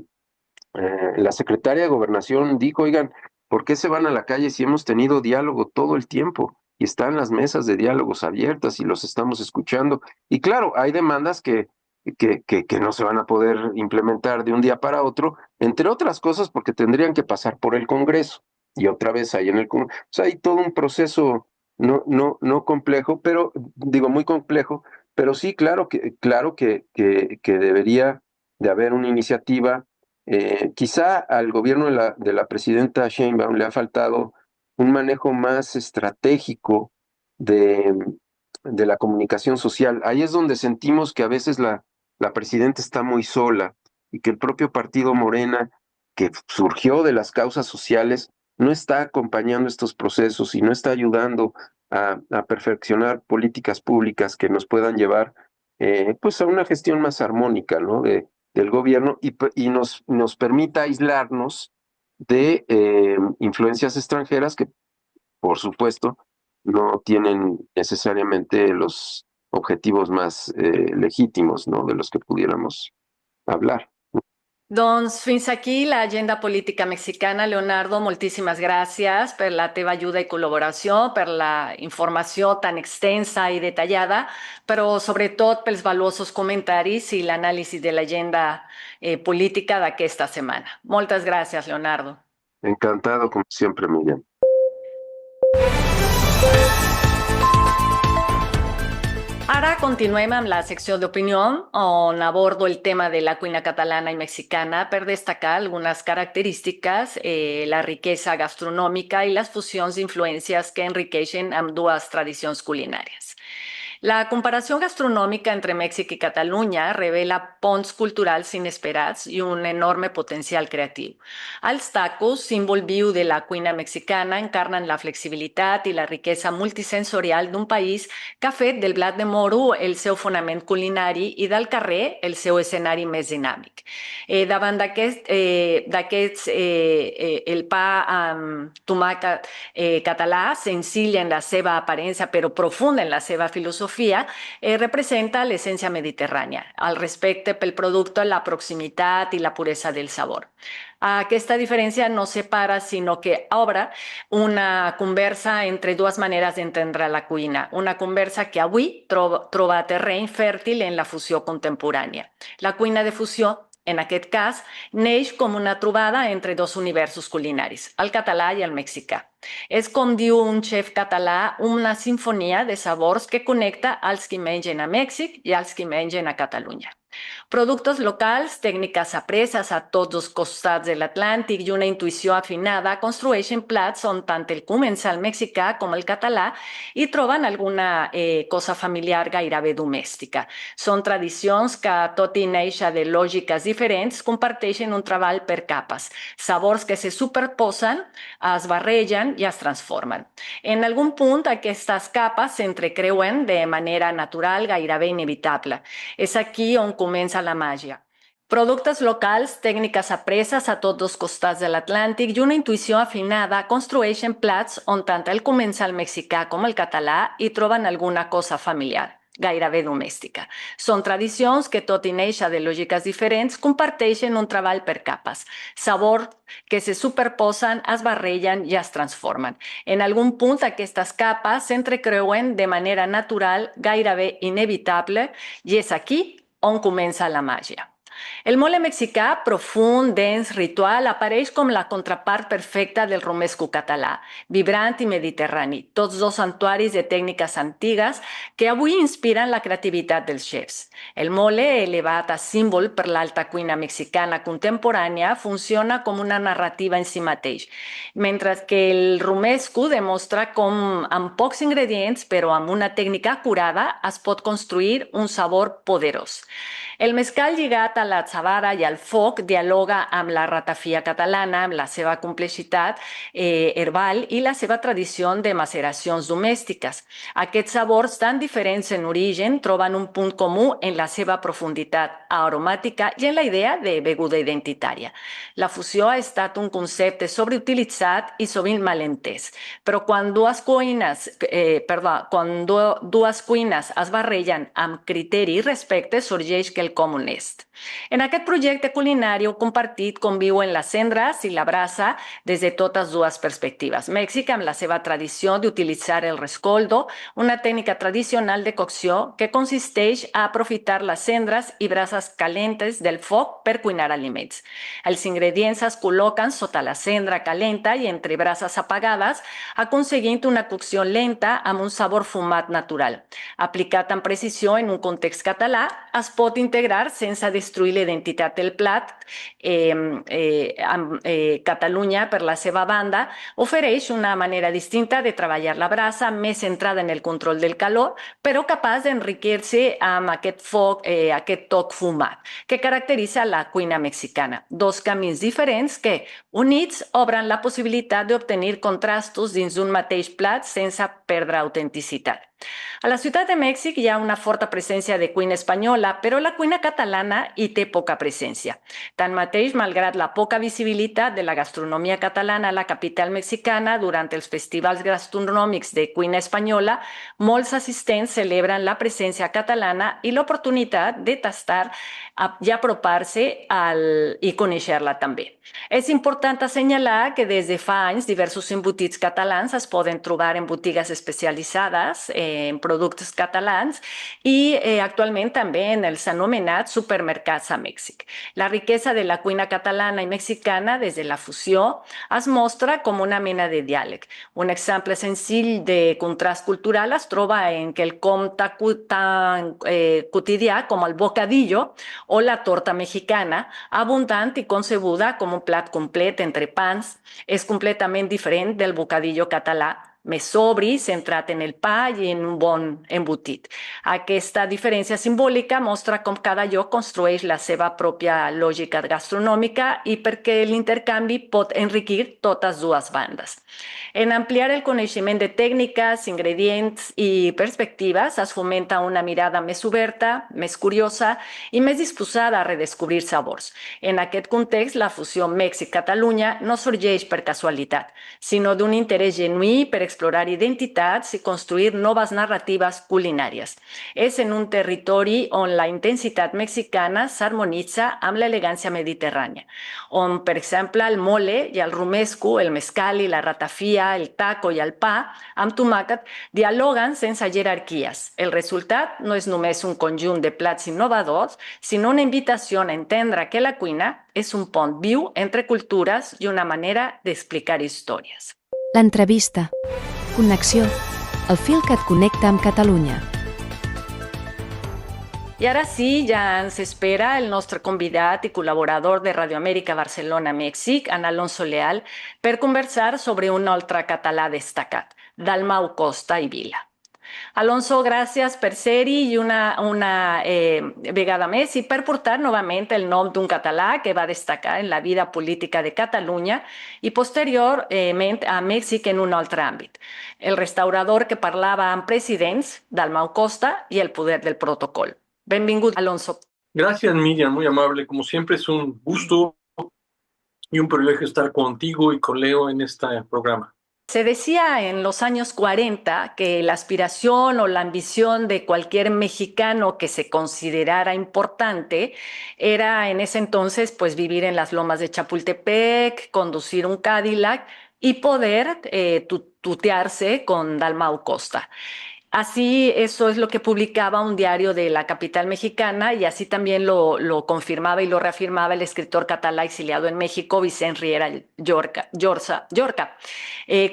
secretaria de Gobernación dijo, oigan, ¿por qué se van a la calle si hemos tenido diálogo todo el tiempo? Y están las mesas de diálogos abiertas y los estamos escuchando. Y claro, hay demandas que no se van a poder implementar de un día para otro, entre otras cosas porque tendrían que pasar por el Congreso. Y otra vez ahí en el Congreso. O sea, hay todo un proceso no complejo, pero digo muy complejo, pero sí, claro que debería de haber una iniciativa. Quizá al gobierno de la presidenta Sheinbaum le ha faltado un manejo más estratégico de, de la comunicación social. Ahí es donde sentimos que a veces la presidenta está muy sola y que el propio partido Morena, que surgió de las causas sociales, no está acompañando estos procesos y no está ayudando a perfeccionar políticas públicas que nos puedan llevar pues a una gestión más armónica, ¿no? Del gobierno y nos permita aislarnos de influencias extranjeras que, por supuesto, no tienen necesariamente los objetivos más legítimos, ¿no? De los que pudiéramos hablar. Doncs fins aquí la agenda política mexicana. Leonardo, moltíssimes gràcies per la teva ajuda i col·laboració, per la informació tan extensa i detallada, però sobretot pels valuosos comentaris i l'anàlisi de l'agenda política d'aquesta setmana. Moltes gràcies, Leonardo. Encantado, como siempre, Miguel. Ara continuem amb la secció d'opinió, on abordo el tema de la cuina catalana i mexicana per destacar algunes característiques, la riquesa gastronòmica i les fusions d'influències que enriqueixen ambdues tradicions culinàries. La comparació gastronòmica entre Mèxic i Catalunya revela ponts culturals inesperats i un enorme potencial creatiu. Els tacos, símbol viu de la cuina mexicana, encarnen la flexibilitat i la riquesa multisensorial d'un país que ha fet del blat de moro el seu fonament culinari i del carrer el seu escenari més dinàmic. Davant el pa amb tomàquet català, senzill en la seva aparença però profunda en la seva filosofia, representa l'essència mediterrània, el respecte pel producte, la proximitat i la puresa del sabor. Aquesta diferència no separa, sinó que obre una conversa entre dues maneres d'entendre la cuina, una conversa que avui troba terreny fèrtil en la fusió contemporània. La cuina de fusió, en aquest cas, neix com una trobada entre dos universos culinaris, el català i el mexicà. És, com diu un xef català, una sinfonia de sabors que connecta els qui mengen a Mèxic i els qui mengen a Catalunya. Productes locals, tècniques apreses a tots els costats de l'Atlàntic i una intuïció afinada construeixen plats on tant el comensal mexicà com el català hi troben alguna cosa familiar gairebé domèstica. Són tradicions que, tot i néixer de lògiques diferents, comparteixen un treball per capes, sabors que se superposen, es barregen i es transformen. En algun punt, aquestes capes s'entrecreuen de manera natural, gairebé inevitable. És aquí on comença la màgia. Productes locals, tècniques apreses a tots dos costats de l'Atlàntic i una intuïció afinada construeixen plats on tant el comensal mexicà com el català hi troben alguna cosa familiar, gairebé domèstica. Són tradicions que, tot i néixer de lògiques diferents, comparteixen un treball per capes, sabors que se superposen, es barregen i es transformen. En algun punt, aquestes capes s'entrecreuen de manera natural, gairebé inevitable, i és aquí on comença la màgia. El mole mexicà, profund, dens, ritual, apareix com la contrapart perfecta del romesco català, vibrant i mediterrani, tots dos santuaris de tècniques antigues que avui inspiren la creativitat dels xefs. El mole, elevat a símbol per l'alta cuina mexicana contemporània, funciona com una narrativa en si mateix, mentre que el romesco demostra com amb pocs ingredients, però amb una tècnica acurada, es pot construir un sabor poderós. El mescal lligat a la xavara i al foc dialoga amb la ratafia catalana, amb la seva complexitat herbal i la seva tradició de maceracions domèstiques. Aquests sabors tan diferents en origen troben un punt comú en la seva profunditat aromàtica i en la idea de beguda identitària. La fusió ha estat un concepte sobreutilitzat i sovint malentès, però quan dues cuines es barregen amb criteri i respecte sorgeix quelcom honest. En aquest projecte culinari compartit conviuen les cendres i la brasa des de totes dues perspectives. Mèxic, amb la seva tradició d'utilitzar el rescoldo, una tècnica tradicional de cocció que consisteix a aprofitar les cendres i brases calentes del foc per cuinar aliments. Els ingredients es col·loquen sota la cendra calenta i entre brases apagades, aconseguint una cocció lenta amb un sabor fumat natural. Aplicat amb precisió en un context català, es pot integrar sense destruir la identitat del plat. Catalunya, per la seva banda, ofereix una manera distinta de treballar la brasa, més centrada en el control del calor, però capaç d'enriquir-se amb aquest foc, aquest toc fumat, que caracteritza la cuina mexicana. Dos camins diferents que, units, obren la possibilitat d'obtenir contrastos dins d'un mateix plat sense perdre autenticitat. A la Ciutat de Mèxic hi ha una forta presència de cuina espanyola, però la cuina catalana hi té poca presència. Tanmateix, malgrat la poca visibilitat de la gastronomia catalana a la capital mexicana durant els festivals gastronòmics de cuina espanyola, molts assistents celebren la presència catalana i l'oportunitat de tastar i apropar-se i conèixer-la també. És important assenyalar que des de fa anys diversos embotits catalans es poden trobar en botigues especialitzades en productes catalans i actualment també en els anomenats supermercats a Mèxic. La riquesa de la cuina catalana i mexicana des de la fusió es mostra com una mena de diàleg. Un exemple senzill de contrast cultural es troba en quelcom tan quotidià com el bocadillo o la torta mexicana, abundant i concebuda com un plat complet entre pans, és completament diferent del bocadillo català, més sobri, centrat en el pa i en un bon embotit. Aquesta diferència simbòlica mostra com cada lloc construeix la seva pròpia lògica gastronòmica i perquè l'intercanvi pot enriquir totes dues bandes. En ampliar el coneixement de tècniques, ingredients i perspectives es fomenta una mirada més oberta, més curiosa i més disposada a redescobrir sabors. En aquest context, la fusió Mèxic-Catalunya no sorgeix per casualitat, sinó d'un interès genuí per explorar identitats i construir noves narratives culinàries. És en un territori on la intensitat mexicana s'harmonitza amb l'elegància mediterrània, on, per exemple, el mole i el romesco, el mezcal i la ratafia, el taco i el pa, amb tomàquet, dialoguen sense jerarquies. El resultat no és només un conjunt de plats innovadors, sinó una invitació a entendre que la cuina és un pont viu entre cultures i una manera d'explicar històries. L'entrevista. Connexió. El fil que et connecta amb Catalunya. I ara sí, ja ens espera el nostre convidat i col·laborador de Radio Amèrica Barcelona, Mèxic, en Alonso Leal, per conversar sobre un altre català destacat, Dalmau Costa i Vila. Alonso, gràcies per ser-hi una vegada més i per portar novament el nom d'un català que va destacar en la vida política de Catalunya i posteriorment a Mèxic en un altre àmbit. El restaurador que parlava amb presidents, Dalmau Costa, i el poder del protocol. Benvingut, Alonso. Gracias, Miriam, muy amable. Como siempre, es un gusto y un privilegio estar contigo y con Leo en este programa. Se decía en los años 40 que la aspiración o la ambición de cualquier mexicano que se considerara importante era en ese entonces pues vivir en las lomas de Chapultepec, conducir un Cadillac y poder tutearse con Dalmau Costa. Así, eso es lo que publicaba un diario de la capital mexicana y así también lo confirmaba y lo reafirmaba el escritor catalán exiliado en México, Vicent Riera Llorca.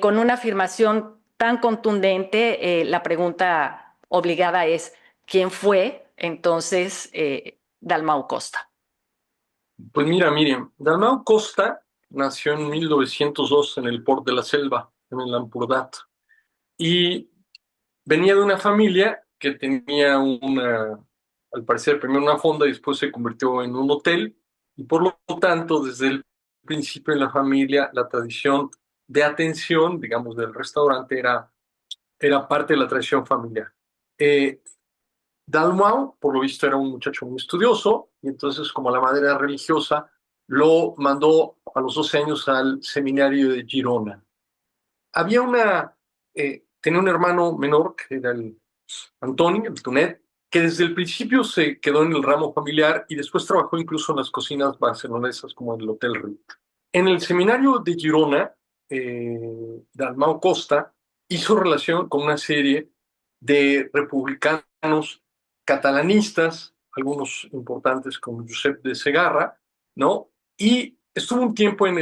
Con una afirmación tan contundente, la pregunta obligada es, ¿quién fue entonces Dalmau Costa? Pues mira, Miriam, Dalmau Costa nació en 1902 en el Port de la Selva, en el Ampurdát, y venía de una familia que tenía una al parecer primero una fonda y después se convirtió en un hotel, y por lo tanto, desde el principio en la familia, la tradición de atención, digamos, del restaurante era parte de la tradición familiar. Dalmau, por lo visto, era un muchacho muy estudioso, y entonces, como la madre era religiosa, lo mandó a los 12 años al seminario de Girona. Tenía un hermano menor, que era el Antoni, el Tonet, que desde el principio se quedó en el ramo familiar y después trabajó incluso en las cocinas barcelonesas como en el Hotel Ritz. En el seminario de Girona, Dalmau Costa hizo relación con una serie de republicanos catalanistas, algunos importantes como Josep de Segarra, ¿no? Y estuvo un tiempo en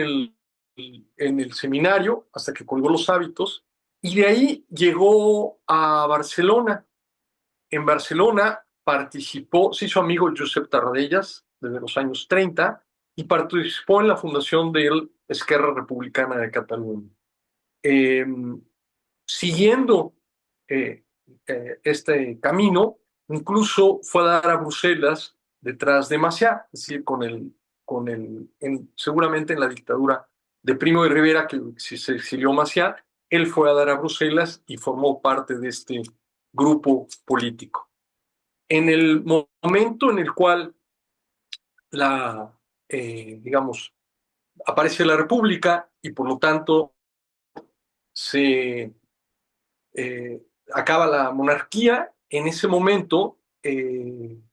el seminario hasta que colgó los hábitos, y de ahí llegó a Barcelona. En Barcelona participó, se hizo amigo de Josep Tarradellas desde los años 30 y participó en la fundación de Esquerra Republicana de Cataluña. Eh, Siguiendo eh, este camino, incluso fue a dar a Bruselas detrás de Maciá, es decir, seguramente en la dictadura de Primo de Rivera, que si se exilió Maciá, él fue a dar a Bruselas y formó parte de este grupo político. En el momento en el cual digamos, aparece la República y por lo tanto se acaba la monarquía, en ese momento,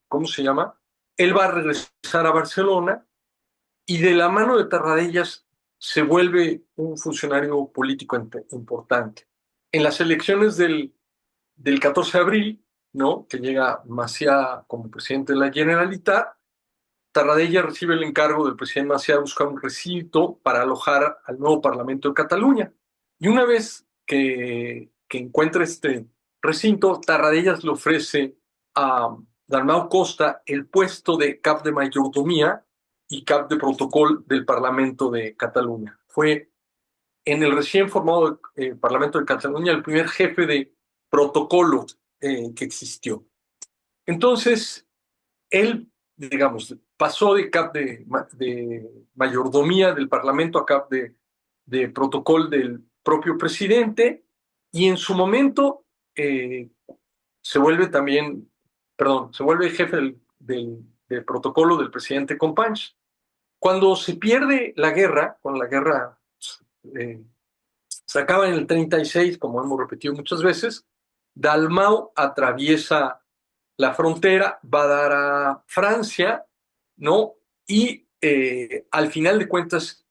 ¿cómo se llama? Él va a regresar a Barcelona y de la mano de Tarradellas se vuelve un funcionario político importante. En las elecciones del 14 de abril, ¿no?, que llega Maciá como presidente de la Generalitat, Tarradellas recibe el encargo del presidente Maciá de buscar un recinto para alojar al nuevo Parlamento de Cataluña. Y una vez que encuentra este recinto, Tarradellas le ofrece a Dalmau Costa el puesto de cap de mayordomía y cap de protocol del Parlamento de Cataluña. Fue en el recién formado Parlamento de Cataluña el primer jefe de protocolo que existió. Entonces, él, digamos, pasó de cap de mayordomía del Parlamento a cap de protocolo del propio presidente, y en su momento se vuelve jefe del protocolo del presidente Companys. Cuando se pierde la guerra, cuando la guerra se acaba en el 36, como hemos repetido muchas veces, Dalmau atraviesa la frontera, va a dar a Francia, ¿no? Y al final de cuentas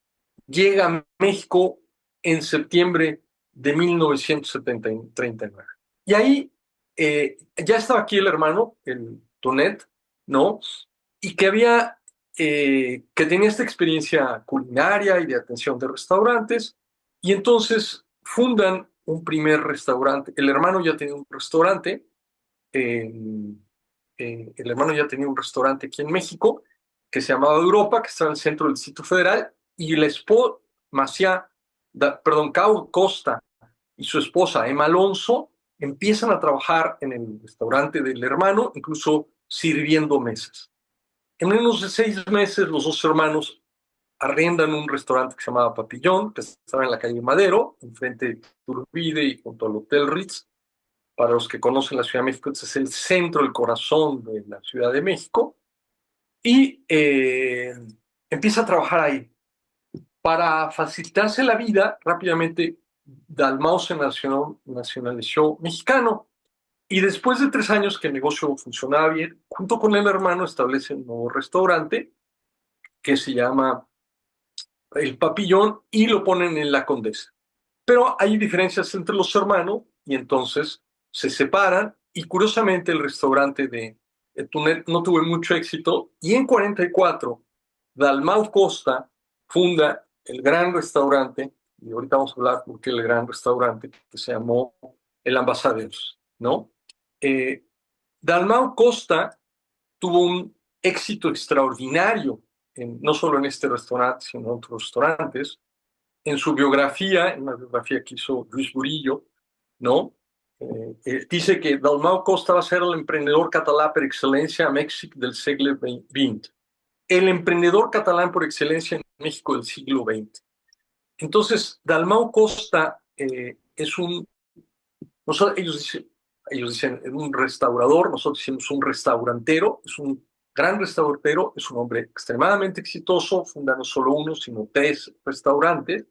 llega a México en septiembre de 1939. Y ahí ya estaba aquí el hermano, el Tonet, ¿no? Y que tenía esta experiencia culinaria y de atención de restaurantes, y entonces fundan un primer restaurante. El hermano ya tenía un restaurante, el hermano ya tenía un restaurante aquí en México que se llamaba Europa, que estaba en el centro del Distrito Federal, y la esposa, Cao Costa y su esposa Emma Alonso empiezan a trabajar en el restaurante del hermano, incluso sirviendo mesas. En menos de 6 meses, los dos hermanos arrendan un restaurante que se llamaba Papillón, que estaba en la calle Madero, enfrente de Turbide y junto al Hotel Ritz. Para los que conocen la Ciudad de México, este es el centro, el corazón de la Ciudad de México, y empieza a trabajar ahí. Para facilitarse la vida, rápidamente Dalmau se nacionalizó mexicano, y después de 3 años que el negocio funcionaba bien, junto con el hermano establece un nuevo restaurante que se llama El Papillón y lo ponen en La Condesa. Pero hay diferencias entre los hermanos y entonces se separan, y curiosamente el restaurante de Tonet no tuvo mucho éxito, y en 44 Dalmau Costa funda el gran restaurante, y ahorita vamos a hablar por qué el gran restaurante, que se llamó El Ambassadeurs, ¿no? Dalmau Costa tuvo un éxito extraordinario, no solo en este restaurante, sino en otros restaurantes. En su biografía, en una biografía que hizo Luis Burillo, ¿no?, dice que Dalmau Costa va a ser el emprendedor catalán por excelencia a México del siglo XX. El emprendedor catalán por excelencia en México del siglo XX. Entonces, Dalmau Costa es un... ellos dicen un restaurador, nosotros decimos un restaurantero, es un gran restaurantero, es un hombre extremadamente exitoso, funda no solo uno, sino 3 restaurantes,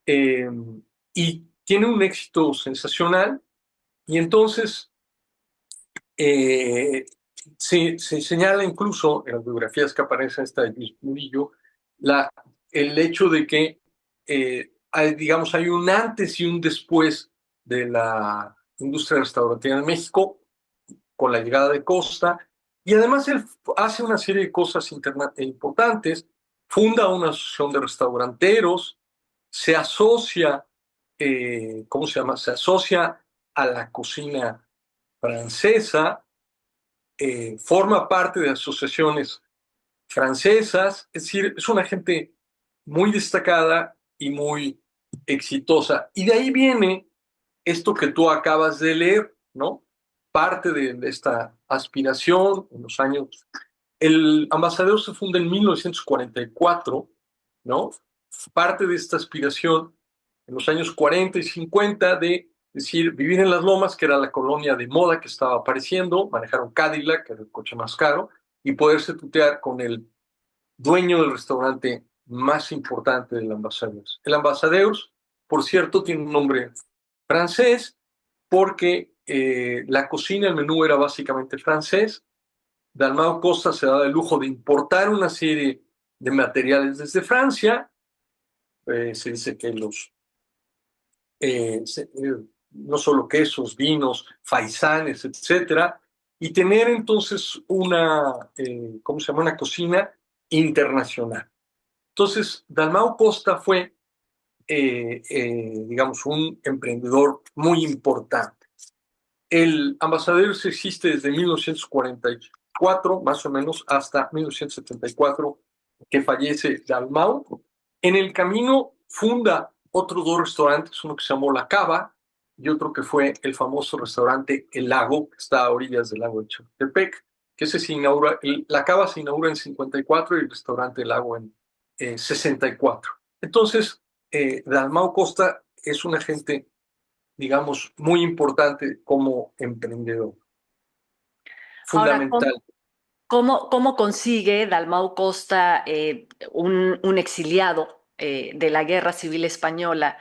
y tiene un éxito sensacional. Y entonces se señala incluso en las biografías que aparecen esta de Luis Murillo el hecho de que hay un antes y un después de la industria restaurativa en México con la llegada de Costa, y además él hace una serie de cosas importantes, funda una asociación de restauranteros, se asocia, ¿cómo se llama? Se asocia a la cocina francesa, forma parte de asociaciones francesas, es decir, es una gente muy destacada y muy exitosa. Y de ahí viene esto que tú acabas de leer, ¿no? Parte de esta aspiración en los años... El Ambassadeur se funda en 1944, ¿no? Parte de esta aspiración en los años 40 y 50 de decir, vivir en las Lomas, que era la colonia de moda que estaba apareciendo, manejar un Cadillac, que era el coche más caro, y poderse tutear con el dueño del restaurante más importante del Ambassadeur. El Ambassadeur, por cierto, tiene un nombre francés porque la cocina, el menú era básicamente francés. Dalmau Costa se da el lujo de importar una serie de materiales desde Francia. Se dice que no solo quesos, vinos, faisanes, etcétera, y tener entonces ¿cómo se llama? Una cocina internacional. Entonces, Dalmau Costa fue, digamos, un emprendedor muy importante. El Ambassadeur existe desde 1944, más o menos, hasta 1974, que fallece Dalmau. En el camino funda otros 2 restaurantes, uno que se llamó La Cava y otro que fue el famoso restaurante El Lago, que está a orillas del lago de Chapultepec, que La Cava se inaugura en 54 y el restaurante El Lago en 64. Entonces, Dalmau Costa es una gente, digamos, muy importante como emprendedor. Fundamental. Ahora, ¿cómo consigue Dalmau Costa, un exiliado de la Guerra Civil Española,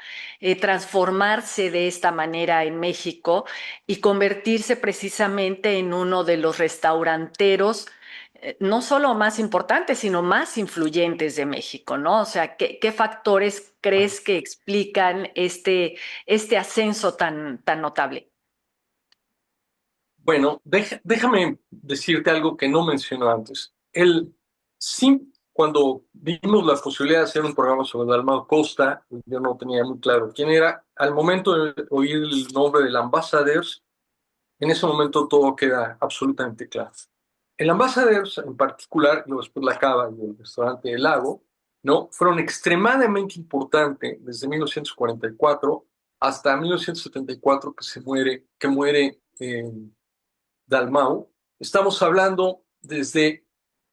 transformarse de esta manera en México y convertirse precisamente en uno de los restauranteros, no solo más importantes, sino más influyentes de México, ¿no? O sea, ¿qué factores crees que explican este ascenso tan notable? Bueno, déjame decirte algo que no mencioné antes. Cuando vimos la posibilidad de hacer un programa sobre Dalmau Costa, yo no tenía muy claro quién era. Al momento de oír el nombre del Ambassadeur, en ese momento todo queda absolutamente claro. El Ambassadeur, en particular, y después La Cava y el restaurante El Lago, ¿no? Fueron extremadamente importantes desde 1944 hasta 1974 que muere Dalmau. Estamos hablando desde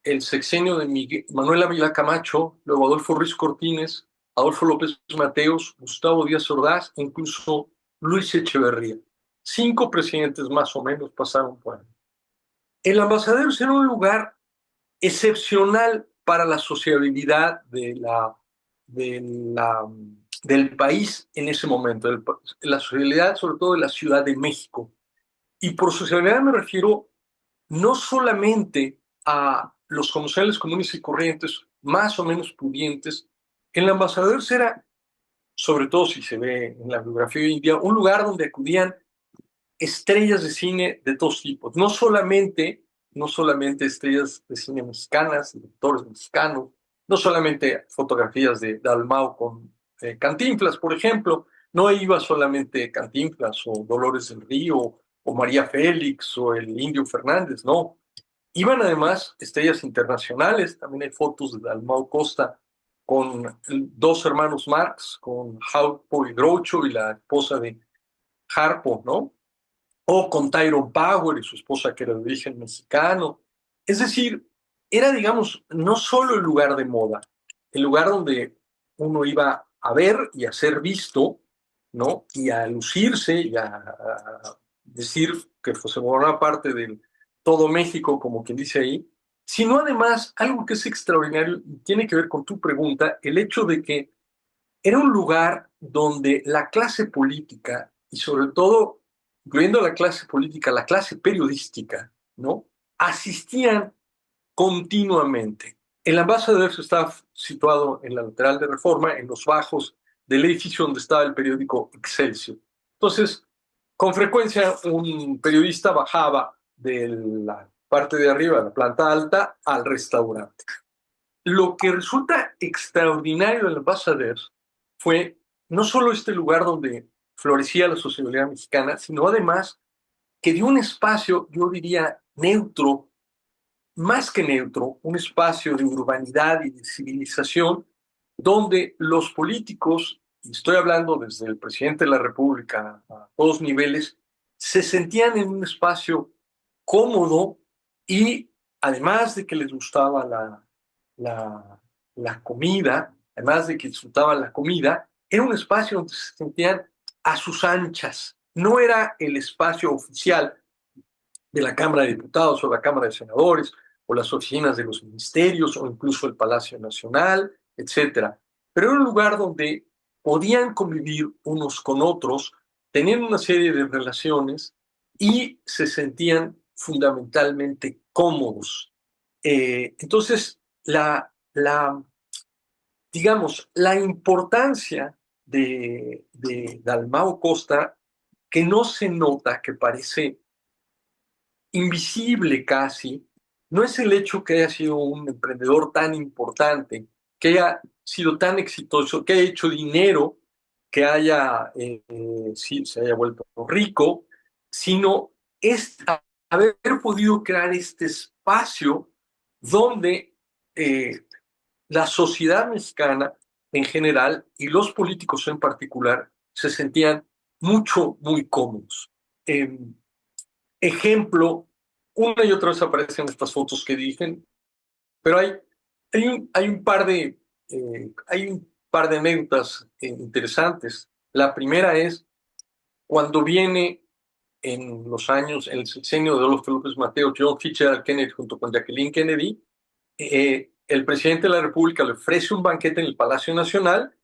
el sexenio de Manuel Ávila Camacho, luego Adolfo Ruiz Cortines, Adolfo López Mateos, Gustavo Díaz Ordaz e incluso Luis Echeverría. 5 presidentes más o menos pasaron por ahí. El Ambassadeur era un lugar excepcional para la sociabilidad del país en ese momento, la sociabilidad sobre todo de la Ciudad de México. Y por sociabilidad me refiero no solamente a los comensales comunes y corrientes, más o menos pudientes. El Ambassadeur era, sobre todo si se ve en la biografía de India, un lugar donde acudían estrellas de cine de todos tipos, no solamente estrellas de cine mexicanas, directores mexicanos, no solamente fotografías de Dalmau con Cantinflas, por ejemplo, no iba solamente Cantinflas o Dolores del Río o María Félix o el Indio Fernández, no. Iban además estrellas internacionales, también hay fotos de Dalmau Costa con 2 hermanos Marx, con Harpo y Groucho y la esposa de Harpo, ¿no? o con Tyrone Power y su esposa que era de origen mexicano. Es decir, era, digamos, no solo el lugar de moda, el lugar donde uno iba a ver y a ser visto, ¿no? Y a lucirse y a decir que se formaba parte del todo México, como quien dice ahí, sino además algo que es extraordinario y tiene que ver con tu pregunta, el hecho de que era un lugar donde la clase política y sobre todo, incluyendo la clase política, la clase periodística, ¿no? Asistían continuamente. El Ambassador estaba situado en la lateral de Reforma, en los bajos del edificio donde estaba el periódico Excelsior. Entonces, con frecuencia un periodista bajaba de la parte de arriba, de la planta alta, al restaurante. Lo que resulta extraordinario del Ambassador fue no solo este lugar donde florecía la sociedad mexicana, sino además que dio un espacio, yo diría, neutro, más que neutro, un espacio de urbanidad y de civilización, donde los políticos, y estoy hablando desde el presidente de la República a todos niveles, se sentían en un espacio cómodo y además de que les gustaba la comida, además de que disfrutaban la comida, era un espacio donde se sentían a sus anchas. No era el espacio oficial de la Cámara de Diputados o la Cámara de Senadores o las oficinas de los ministerios o incluso el Palacio Nacional, etcétera. Pero era un lugar donde podían convivir unos con otros, tenían una serie de relaciones y se sentían fundamentalmente cómodos. Entonces, digamos, la importancia de Dalmau Costa, que no se nota, que parece invisible casi, no es el hecho que haya sido un emprendedor tan importante, que haya sido tan exitoso, que haya hecho dinero, que haya, sí, se haya vuelto rico, sino es haber podido crear este espacio donde la sociedad mexicana en general y los políticos en particular se sentían muy cómodos. Ejemplo, una y otra vez aparecen estas fotos que dicen, pero hay un par de anécdotas interesantes. La primera es cuando viene en los años, en el sexenio de Adolfo López Mateos, John Fitzgerald Kennedy junto con Jacqueline Kennedy, el presidente de la República le ofrece un banquete en el Palacio Nacional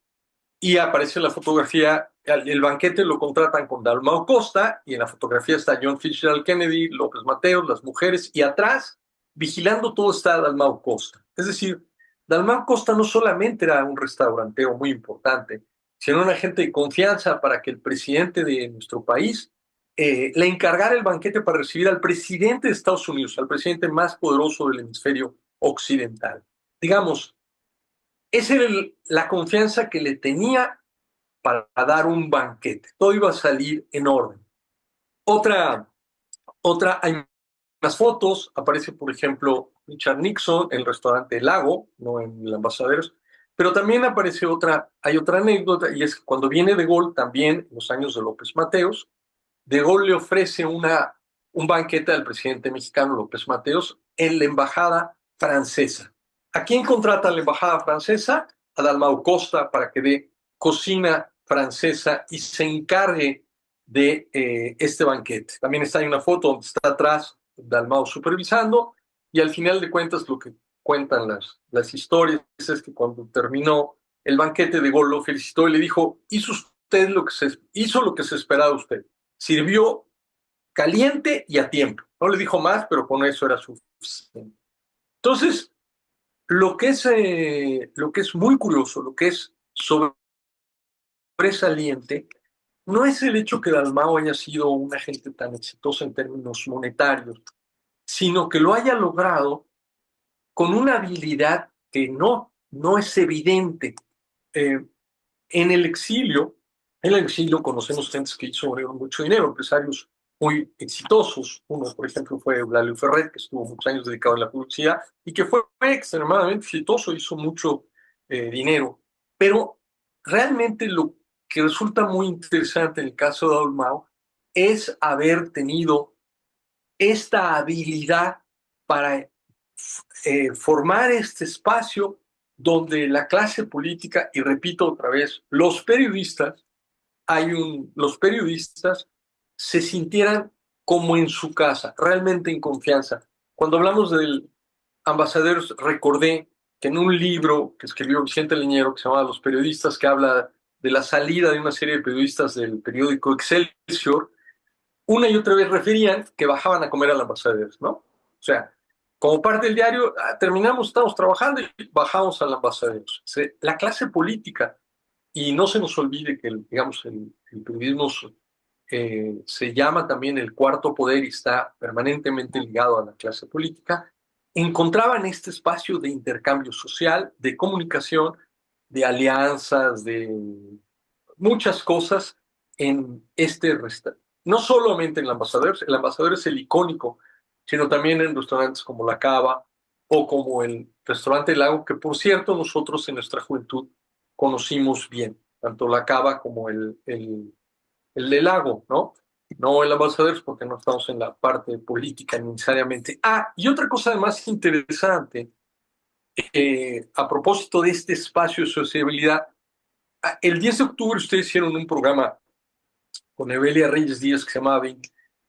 y aparece la fotografía, el banquete lo contratan con Dalmau Costa y en la fotografía está John Fitzgerald Kennedy, López Mateos, las mujeres y atrás, vigilando todo, está Dalmau Costa. Es decir, Dalmau Costa no solamente era un restaurantero muy importante, sino un agente de confianza para que el presidente de nuestro país le encargara el banquete para recibir al presidente de Estados Unidos, al presidente más poderoso del hemisferio occidental. Digamos, esa era la confianza que le tenía para dar un banquete. Todo iba a salir en orden. Hay más fotos. Aparece, por ejemplo, Richard Nixon en el restaurante El Lago, no en el Ambassador. Pero también aparece hay otra anécdota, y es que cuando viene De Gaulle, también en los años de López Mateos, De Gaulle le ofrece un banquete al presidente mexicano López Mateos en la embajada francesa. ¿A quién contrata la embajada francesa? A Dalmau Costa para que dé cocina francesa y se encargue de este banquete. También hay una foto donde está atrás Dalmau supervisando y al final de cuentas lo que cuentan las historias es que cuando terminó el banquete, De Gaulle lo felicitó y le dijo: hizo lo que se esperaba de usted. Sirvió caliente y a tiempo. No le dijo más, pero con eso era suficiente. Entonces, lo que es muy curioso, lo que es sobresaliente, no es el hecho que Dalmau haya sido una gente tan exitosa en términos monetarios, sino que lo haya logrado con una habilidad que no es evidente. En el exilio conocemos gente que hizo mucho dinero, empresarios muy exitosos. Uno, por ejemplo, fue Eulalio Ferrer, que estuvo muchos años dedicado a la publicidad y que fue extremadamente exitoso, hizo mucho dinero. Pero realmente lo que resulta muy interesante en el caso de Dalmau es haber tenido esta habilidad para formar este espacio donde la clase política, y repito otra vez, los periodistas, los periodistas se sintieran como en su casa, realmente en confianza. Cuando hablamos del ambasador, recordé que en un libro que escribió Vicente Leñero, que se llama Los periodistas, que habla de la salida de una serie de periodistas del periódico Excelsior, una y otra vez referían que bajaban a comer al ambasador, ¿no? O sea, como parte del diario, terminamos, estamos trabajando y bajamos al ambasador. La clase política, y no se nos olvide que, digamos, el periodismo se llama también el cuarto poder y está permanentemente ligado a la clase política, encontraban este espacio de intercambio social, de comunicación, de alianzas, de muchas cosas en este restaurante. No solamente en el ambasador es el icónico, sino también en restaurantes como La Cava o como el restaurante El Lago, que por cierto nosotros en nuestra juventud conocimos bien, tanto La Cava como el del Lago, ¿no? No el ambasador, porque no estamos en la parte política necesariamente. Y otra cosa además interesante, a propósito de este espacio de sociabilidad, el 10 de octubre ustedes hicieron un programa con Evelia Reyes Díaz que se llamaba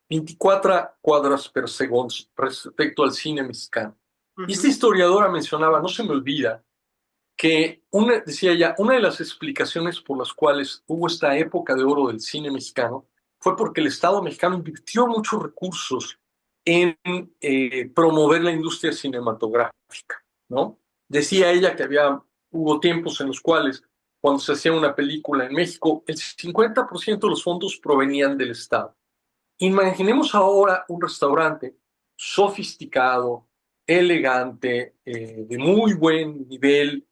24 cuadras per segundo respecto al cine mexicano. Y esta historiadora mencionaba, no se me olvida, que decía ella, una de las explicaciones por las cuales hubo esta época de oro del cine mexicano fue porque el Estado mexicano invirtió muchos recursos en promover la industria cinematográfica, ¿no? Decía ella que hubo tiempos en los cuales cuando se hacía una película en México, el 50% de los fondos provenían del Estado. Imaginemos ahora un restaurante sofisticado, elegante, de muy buen nivel,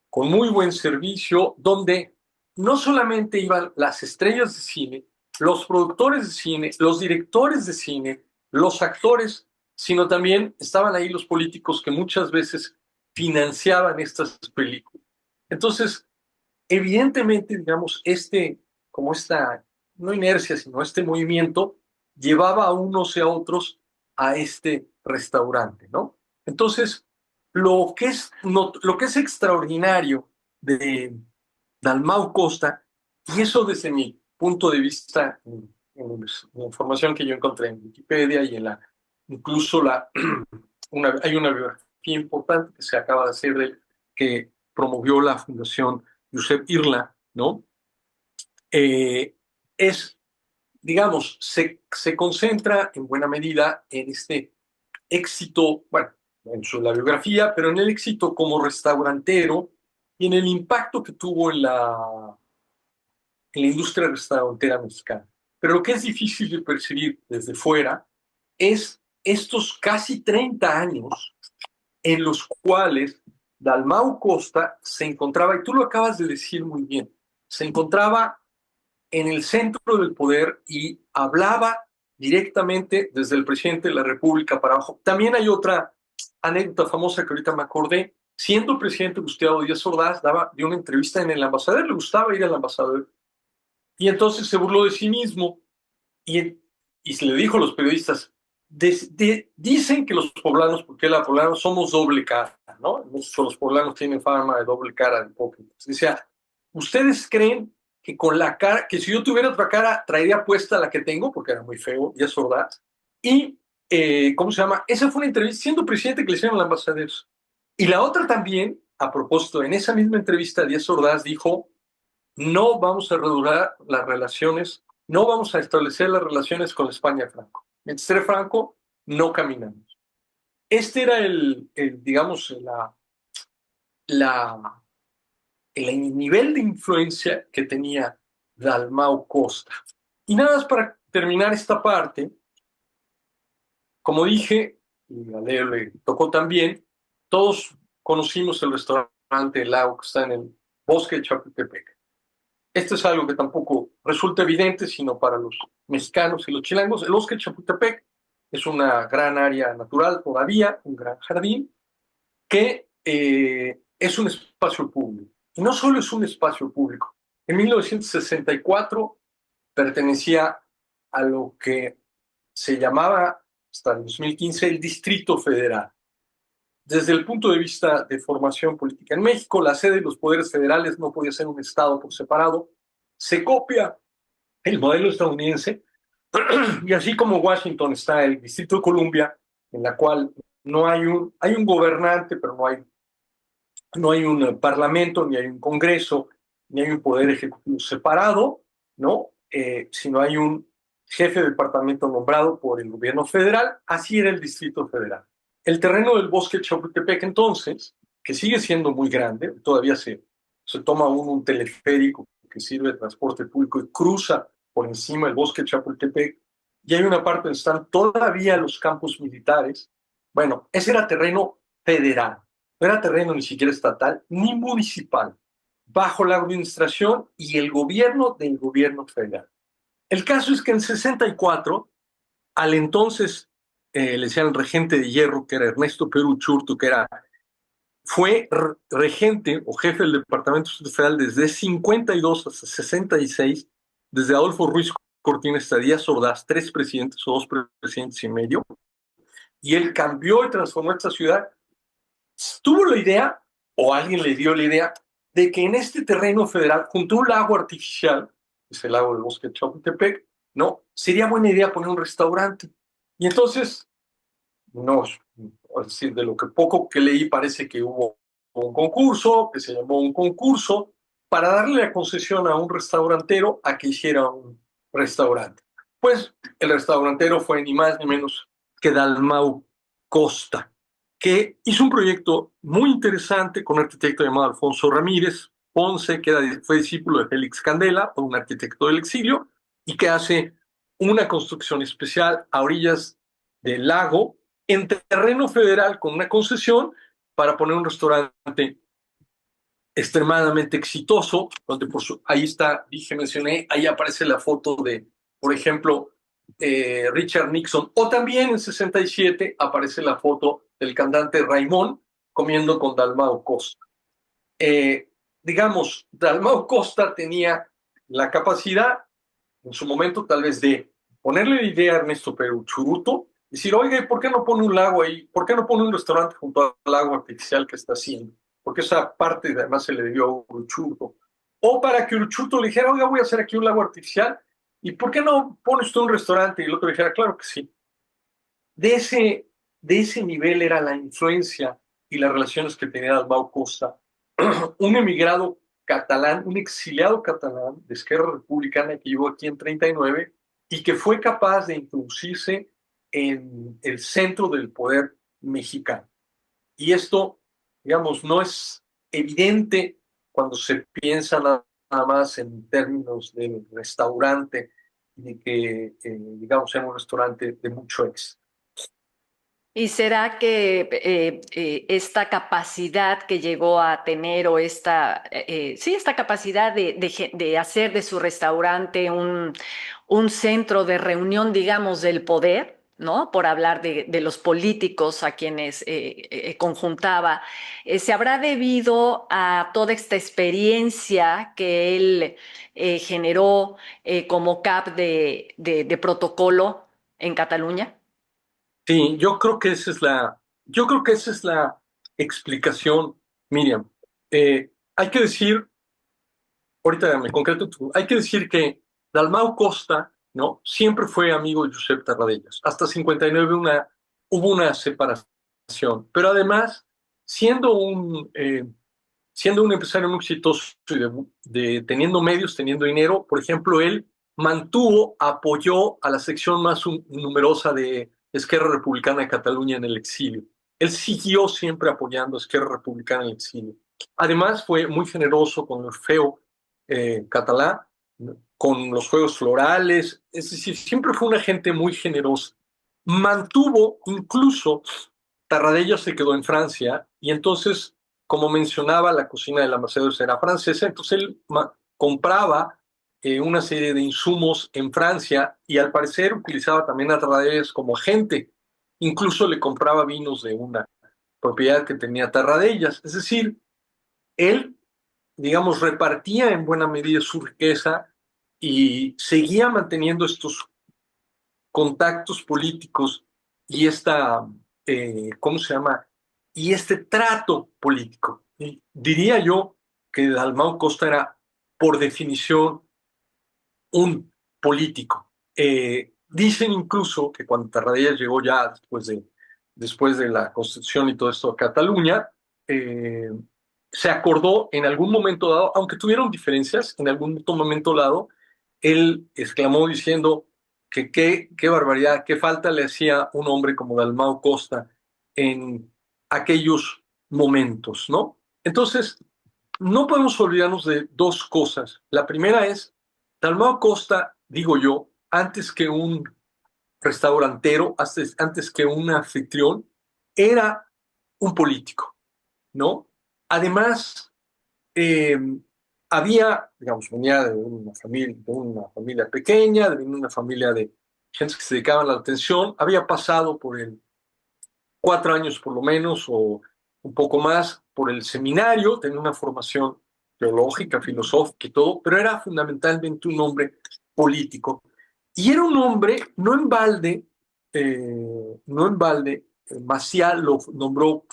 con muy buen servicio, donde no solamente iban las estrellas de cine, los productores de cine, los directores de cine, los actores, sino también estaban ahí los políticos que muchas veces financiaban estas películas. Entonces, evidentemente, digamos, como esta, no inercia, sino este movimiento, llevaba a unos y a otros a este restaurante, ¿no? Entonces, lo que es extraordinario de Dalmau Costa, y eso desde mi punto de vista, en la información que yo encontré en Wikipedia y incluso hay una biografía importante que se acaba de hacer de él, que promovió la Fundación Josep Irla, ¿no? Digamos, se concentra en buena medida en este éxito, bueno, la biografía, pero en el éxito como restaurantero y en el impacto que tuvo en la industria restaurantera mexicana. Pero lo que es difícil de percibir desde fuera es estos casi 30 años en los cuales Dalmau Costa se encontraba, y tú lo acabas de decir muy bien, se encontraba en el centro del poder y hablaba directamente desde el presidente de la República para abajo. También hay otra anécdota famosa que ahorita me acordé. Siendo presidente Gustavo Díaz Ordaz, dio una entrevista en el ambasador, le gustaba ir al ambasador, y entonces se burló de sí mismo y se le dijo a los periodistas, dicen que los poblanos, porque los poblanos somos doble cara, ¿no? Los poblanos tienen fama de doble cara, de hipócritas. Decía, ¿ustedes creen que con la cara, que si yo tuviera otra cara, traería puesta la que tengo, porque era muy feo, Díaz Ordaz? Y, ¿cómo se llama? Esa fue una entrevista, siendo presidente, que le hicieron al ambasador. Y la otra también, a propósito, en esa misma entrevista, Díaz Ordaz dijo, no vamos a redurar las relaciones, no vamos a establecer las relaciones con España Franco. Mientras esté Franco, no caminamos. Este era digamos, el nivel de influencia que tenía Dalmau Costa. Y nada más para terminar esta parte, como dije, y a Leo le tocó también, todos conocimos el restaurante El Lago que está en el bosque de Chapultepec. Esto es algo que tampoco resulta evidente, sino para los mexicanos y los chilangos. El bosque de Chapultepec es una gran área natural todavía, un gran jardín, que es un espacio público. Y no solo es un espacio público. En 1964 pertenecía a lo que se llamaba hasta el 2015 el Distrito Federal. Desde el punto de vista de formación política en México, la sede de los poderes federales no podía ser un estado por separado. Se copia el modelo estadounidense y así como Washington está el Distrito de Columbia, en la cual no hay un gobernante, pero no hay un parlamento, ni hay un congreso, ni hay un poder ejecutivo separado, ¿no? Sino hay un jefe de departamento nombrado por el gobierno federal. Así era el Distrito Federal. El terreno del bosque de Chapultepec, entonces, que sigue siendo muy grande, todavía se toma un teleférico que sirve de transporte público y cruza por encima del bosque de Chapultepec, y hay una parte donde están todavía los campos militares. Bueno, ese era terreno federal, no era terreno ni siquiera estatal ni municipal, bajo la administración y el gobierno del gobierno federal. El caso es que en 64, al entonces le decían el regente de hierro, que era Ernesto Pérez Urzúa, que fue regente o jefe del Departamento Federal desde 52 hasta 66, desde Adolfo Ruiz Cortines hasta Díaz Ordaz, 3 presidentes o 2 presidentes y medio, y él cambió y transformó esta ciudad. Tuvo la idea, o alguien le dio la idea, de que en este terreno federal, junto a un lago artificial, es el lago del bosque de Chapultepec, ¿no? Sería buena idea poner un restaurante. Y entonces, no, es decir, de lo que poco que leí, parece que hubo un concurso, que se llamó un concurso, para darle la concesión a un restaurantero a que hiciera un restaurante. Pues el restaurantero fue ni más ni menos que Dalmau Costa, que hizo un proyecto muy interesante con un arquitecto llamado Alfonso Ramírez Ponce, que fue discípulo de Félix Candela, un arquitecto del exilio, y que hace una construcción especial a orillas del lago, en terreno federal, con una concesión para poner un restaurante extremadamente exitoso, donde ahí está, mencioné, ahí aparece la foto de, por ejemplo, Richard Nixon, o también en 67 aparece la foto del cantante Raimón comiendo con Dalmau Costa. Digamos, Dalmau Costa tenía la capacidad, en su momento tal vez, de ponerle la idea a Ernesto Pérez Urzúa, decir, oiga, ¿por qué no pone un lago ahí? ¿Por qué no pone un restaurante junto al lago artificial que está haciendo? Porque esa parte además se le debió a Urzúa. O para que Urzúa le dijera, oiga, voy a hacer aquí un lago artificial, ¿y por qué no pone usted un restaurante? Y el otro le dijera, claro que sí. De ese nivel era la influencia y las relaciones que tenía Dalmau Costa, un emigrado catalán, un exiliado catalán de Esquerra Republicana que llegó aquí en 39 y que fue capaz de introducirse en el centro del poder mexicano. Y esto, digamos, no es evidente cuando se piensa nada más en términos del restaurante y de que, digamos, era un restaurante de mucho éxito. ¿Y será que esta capacidad que llegó a tener o esta capacidad de hacer de su restaurante un centro de reunión, digamos, del poder, ¿no? Por hablar de los políticos a quienes conjuntaba, se habrá debido a toda esta experiencia que él generó como cap de protocolo en Cataluña? Sí, yo creo que esa es la explicación, Miriam. Hay que decir, ahorita me concreto, hay que decir que Dalmau Costa, ¿no? Siempre fue amigo de Josep Tarradellas. Hasta 59 hubo una separación, pero además, siendo un empresario muy exitoso y teniendo medios, teniendo dinero, por ejemplo, él apoyó a la sección más numerosa de Esquerra Republicana de Cataluña en el exilio. Él siguió siempre apoyando a Esquerra Republicana en el exilio. Además, fue muy generoso con el Orfeo catalá, con los Juegos Florales, es decir, siempre fue una gente muy generosa. Incluso, Tarradellas se quedó en Francia y entonces, como mencionaba, la cocina de la Mercedes era francesa, entonces él compraba una serie de insumos en Francia y al parecer utilizaba también a Tarradellas como agente. Incluso le compraba vinos de una propiedad que tenía Tarradellas. Es decir, él, digamos, repartía en buena medida su riqueza y seguía manteniendo estos contactos políticos y ¿cómo se llama? Y este trato político. Y diría yo que Dalmau Costa era, por definición, un político. Dicen incluso que cuando Tarradellas llegó ya después de la Constitución y todo esto a Cataluña, se acordó en algún momento dado, aunque tuvieron diferencias, en algún momento dado, él exclamó diciendo que qué barbaridad, qué falta le hacía un hombre como Dalmau Costa en aquellos momentos, ¿no? Entonces, no podemos olvidarnos de dos cosas. La primera es, Dalmau Costa, digo yo, antes que un restaurantero, antes que un anfitrión, era un político, ¿no? Además, eh, venía de una familia pequeña, de una familia de gente que se dedicaban a la atención, había pasado por 4 años por lo menos, o un poco más, por el seminario, tenía una formación teológica, filosófica y todo, pero era fundamentalmente un hombre político. Y era un hombre, Maciá lo nombró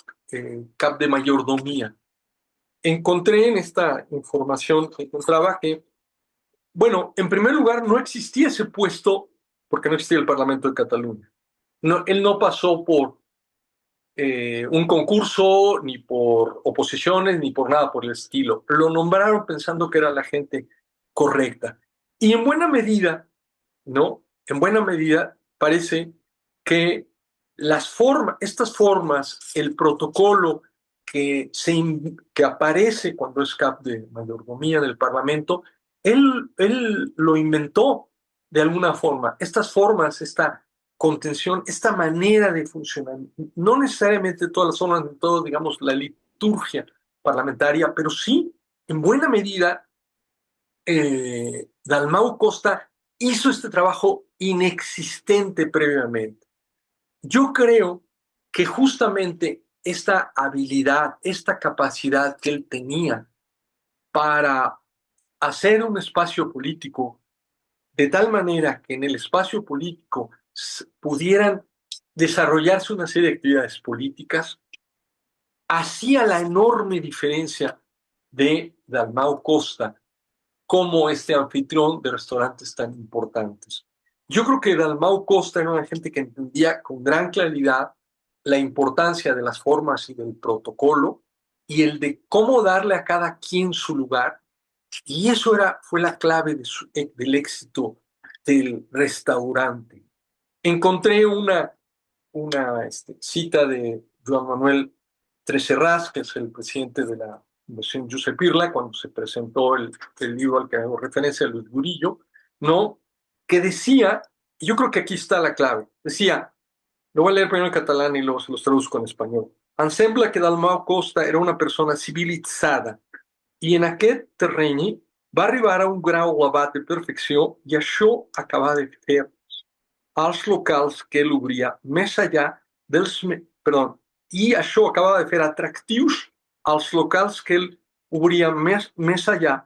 cap de mayordomía. Encontré en esta información que encontraba que, bueno, en primer lugar, no existía ese puesto porque no existía el Parlamento de Cataluña. No, él no pasó por un concurso, ni por oposiciones, ni por nada por el estilo. Lo nombraron pensando que era la gente correcta. Y en buena medida, ¿no? En buena medida parece que estas formas, el protocolo que aparece cuando es cap de mayordomía del Parlamento, él lo inventó de alguna forma. Estas formas, esta contención, esta manera de funcionar, no necesariamente todas las formas, de todo, digamos, la liturgia parlamentaria, pero sí, en buena medida, Dalmau Costa hizo este trabajo inexistente previamente. Yo creo que justamente esta habilidad, esta capacidad que él tenía para hacer un espacio político de tal manera que en el espacio político pudieran desarrollarse una serie de actividades políticas, hacía la enorme diferencia de Dalmau Costa como este anfitrión de restaurantes tan importantes. Yo creo que Dalmau Costa era una gente que entendía con gran claridad la importancia de las formas y del protocolo y el de cómo darle a cada quien su lugar. Y eso fue la clave del éxito del restaurante. Encontré una cita de Joan Manuel Tresserras, que es el presidente de la Fundación Josep Irla, cuando se presentó el libro al que hago referencia, Luis Burillo, ¿no? Que decía, y yo creo que aquí está la clave, decía, lo voy a leer primero en catalán y luego se los traduzco en español. Em sembla que Dalmau Costa era una persona civilitzada i en aquest terreny va arribar a un grau elevat de perfecció i això acaba de fer als locals que ell obria més enllà i això acaba de fer atractius als locals que él obria més enllà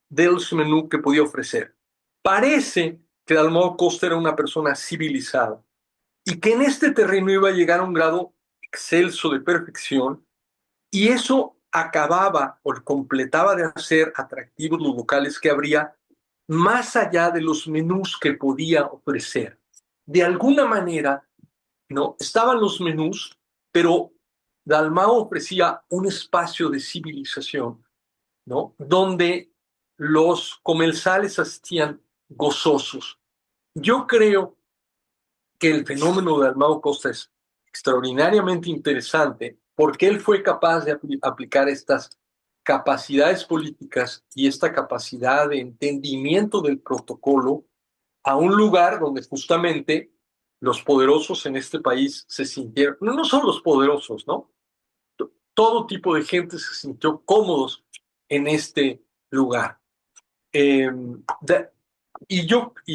dels menús que podia ofrecer. Parece que Dalmau Costa era una persona civilizada y que en este terreno iba a llegar a un grado excelso de perfección, y eso acababa o completaba de hacer atractivos los locales que habría más allá de los menús que podía ofrecer. De alguna manera, ¿no? Estaban los menús, pero Dalmau ofrecía un espacio de civilización, ¿no? Donde los comensales asistían gozosos. Yo creo que el fenómeno de Dalmau Costa es extraordinariamente interesante porque él fue capaz de aplicar estas capacidades políticas y esta capacidad de entendimiento del protocolo a un lugar donde justamente los poderosos en este país se sintieron, no solo los poderosos, ¿no? Todo tipo de gente se sintió cómodos en este lugar. Y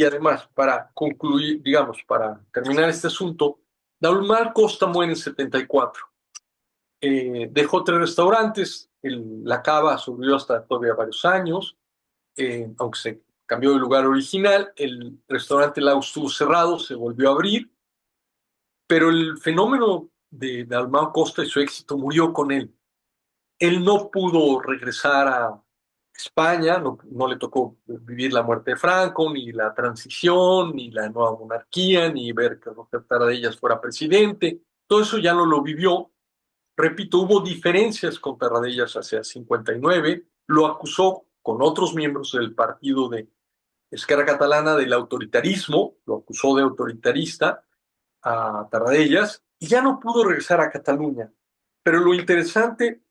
además, para concluir, digamos, para terminar este asunto, Dalmau Costa muere en 74. Dejó 3 restaurantes, la cava sobrevivió hasta todavía varios años, aunque se cambió de lugar original, el restaurante Lau estuvo cerrado, se volvió a abrir, pero el fenómeno de Dalmau Costa y su éxito murió con él. Él no pudo regresar a España, no le tocó vivir la muerte de Franco, ni la transición, ni la nueva monarquía, ni ver que Roger Tarradellas fuera presidente. Todo eso ya no lo vivió. Repito, hubo diferencias con Tarradellas hacia 59, lo acusó con otros miembros del partido de Esquerra Catalana del autoritarismo, lo acusó de autoritarista a Tarradellas, y ya no pudo regresar a Cataluña. Pero lo interesante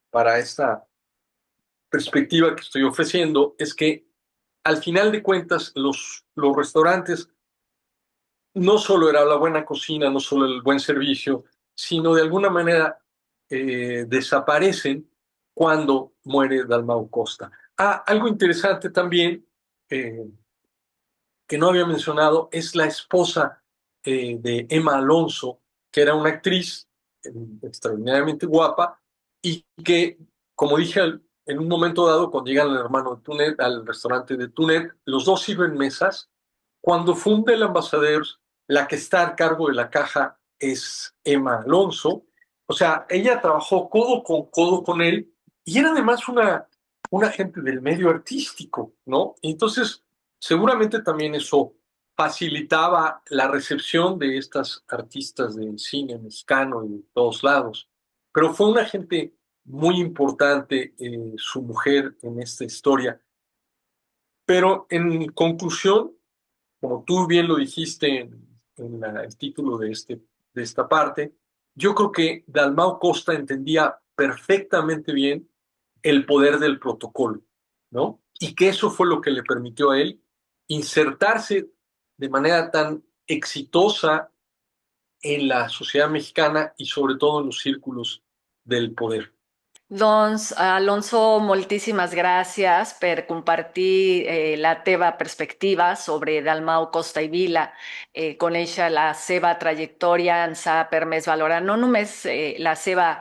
para esta perspectiva que estoy ofreciendo es que al final de cuentas los restaurantes no solo era la buena cocina, no solo el buen servicio, sino de alguna manera desaparecen cuando muere Dalmau Costa. Algo interesante también que no había mencionado es la esposa de Emma Alonso, que era una actriz extraordinariamente guapa y que, como dije en un momento dado, cuando llegan al hermano de Tunet, al restaurante de Tunet, los dos sirven mesas. Cuando funda el Ambassador, la que está a cargo de la caja es Emma Alonso. O sea, ella trabajó codo con él y era además una gente del medio artístico, ¿no? Entonces, seguramente también eso facilitaba la recepción de estas artistas del cine mexicano y de todos lados. Pero fue una gente muy importante, su mujer en esta historia. Pero en conclusión, como tú bien lo dijiste en el título de esta parte, yo creo que Dalmau Costa entendía perfectamente bien el poder del protocolo, ¿no? Y que eso fue lo que le permitió a él insertarse de manera tan exitosa en la sociedad mexicana y sobre todo en los círculos del poder. Doncs, Alonso, moltíssimes gràcies per compartir la teva perspectiva sobre Dalmau Costa i Vila. Conèixer la seva trajectòria ens ha permès valorar no només la seva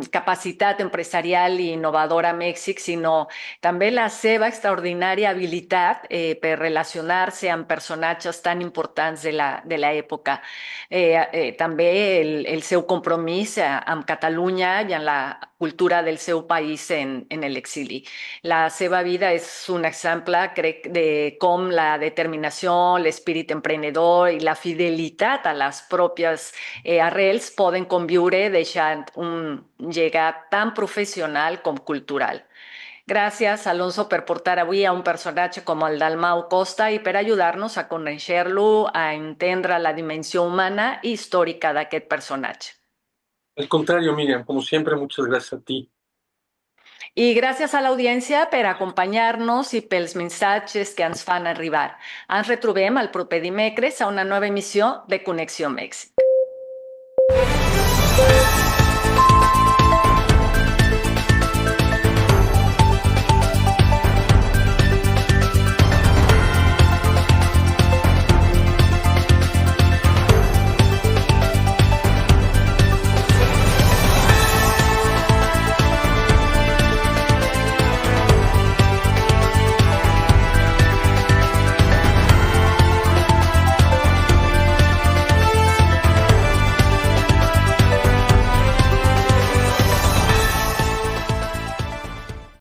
capacitat empresarial i innovadora a Mèxic, sinó també la seva extraordinària habilitat per relacionar-se amb personatges tan importants de l'època. També el seu compromís amb Catalunya i amb la cultura del seu país en l'exili. La seva vida és un exemple, crec, de com la determinació, l'espírit emprenedor i la fidelitat a les pròpies arrels poden conviure deixant un llegat tan professional com cultural. Gràcies, Alonso, per portar avui a un personatge com el Dalmau Costa i per ajudar-nos a conèixer-lo, a entendre la dimensió humana i històrica d'aquest personatge. Al contrario, Miriam, como siempre, muchas gracias a ti. I gràcies a l'audiència per acompanyar-nos i pels missatges que ens fan arribar. Ens retrobem el proper dimecres a una nova emissió de Connexió Mèxic.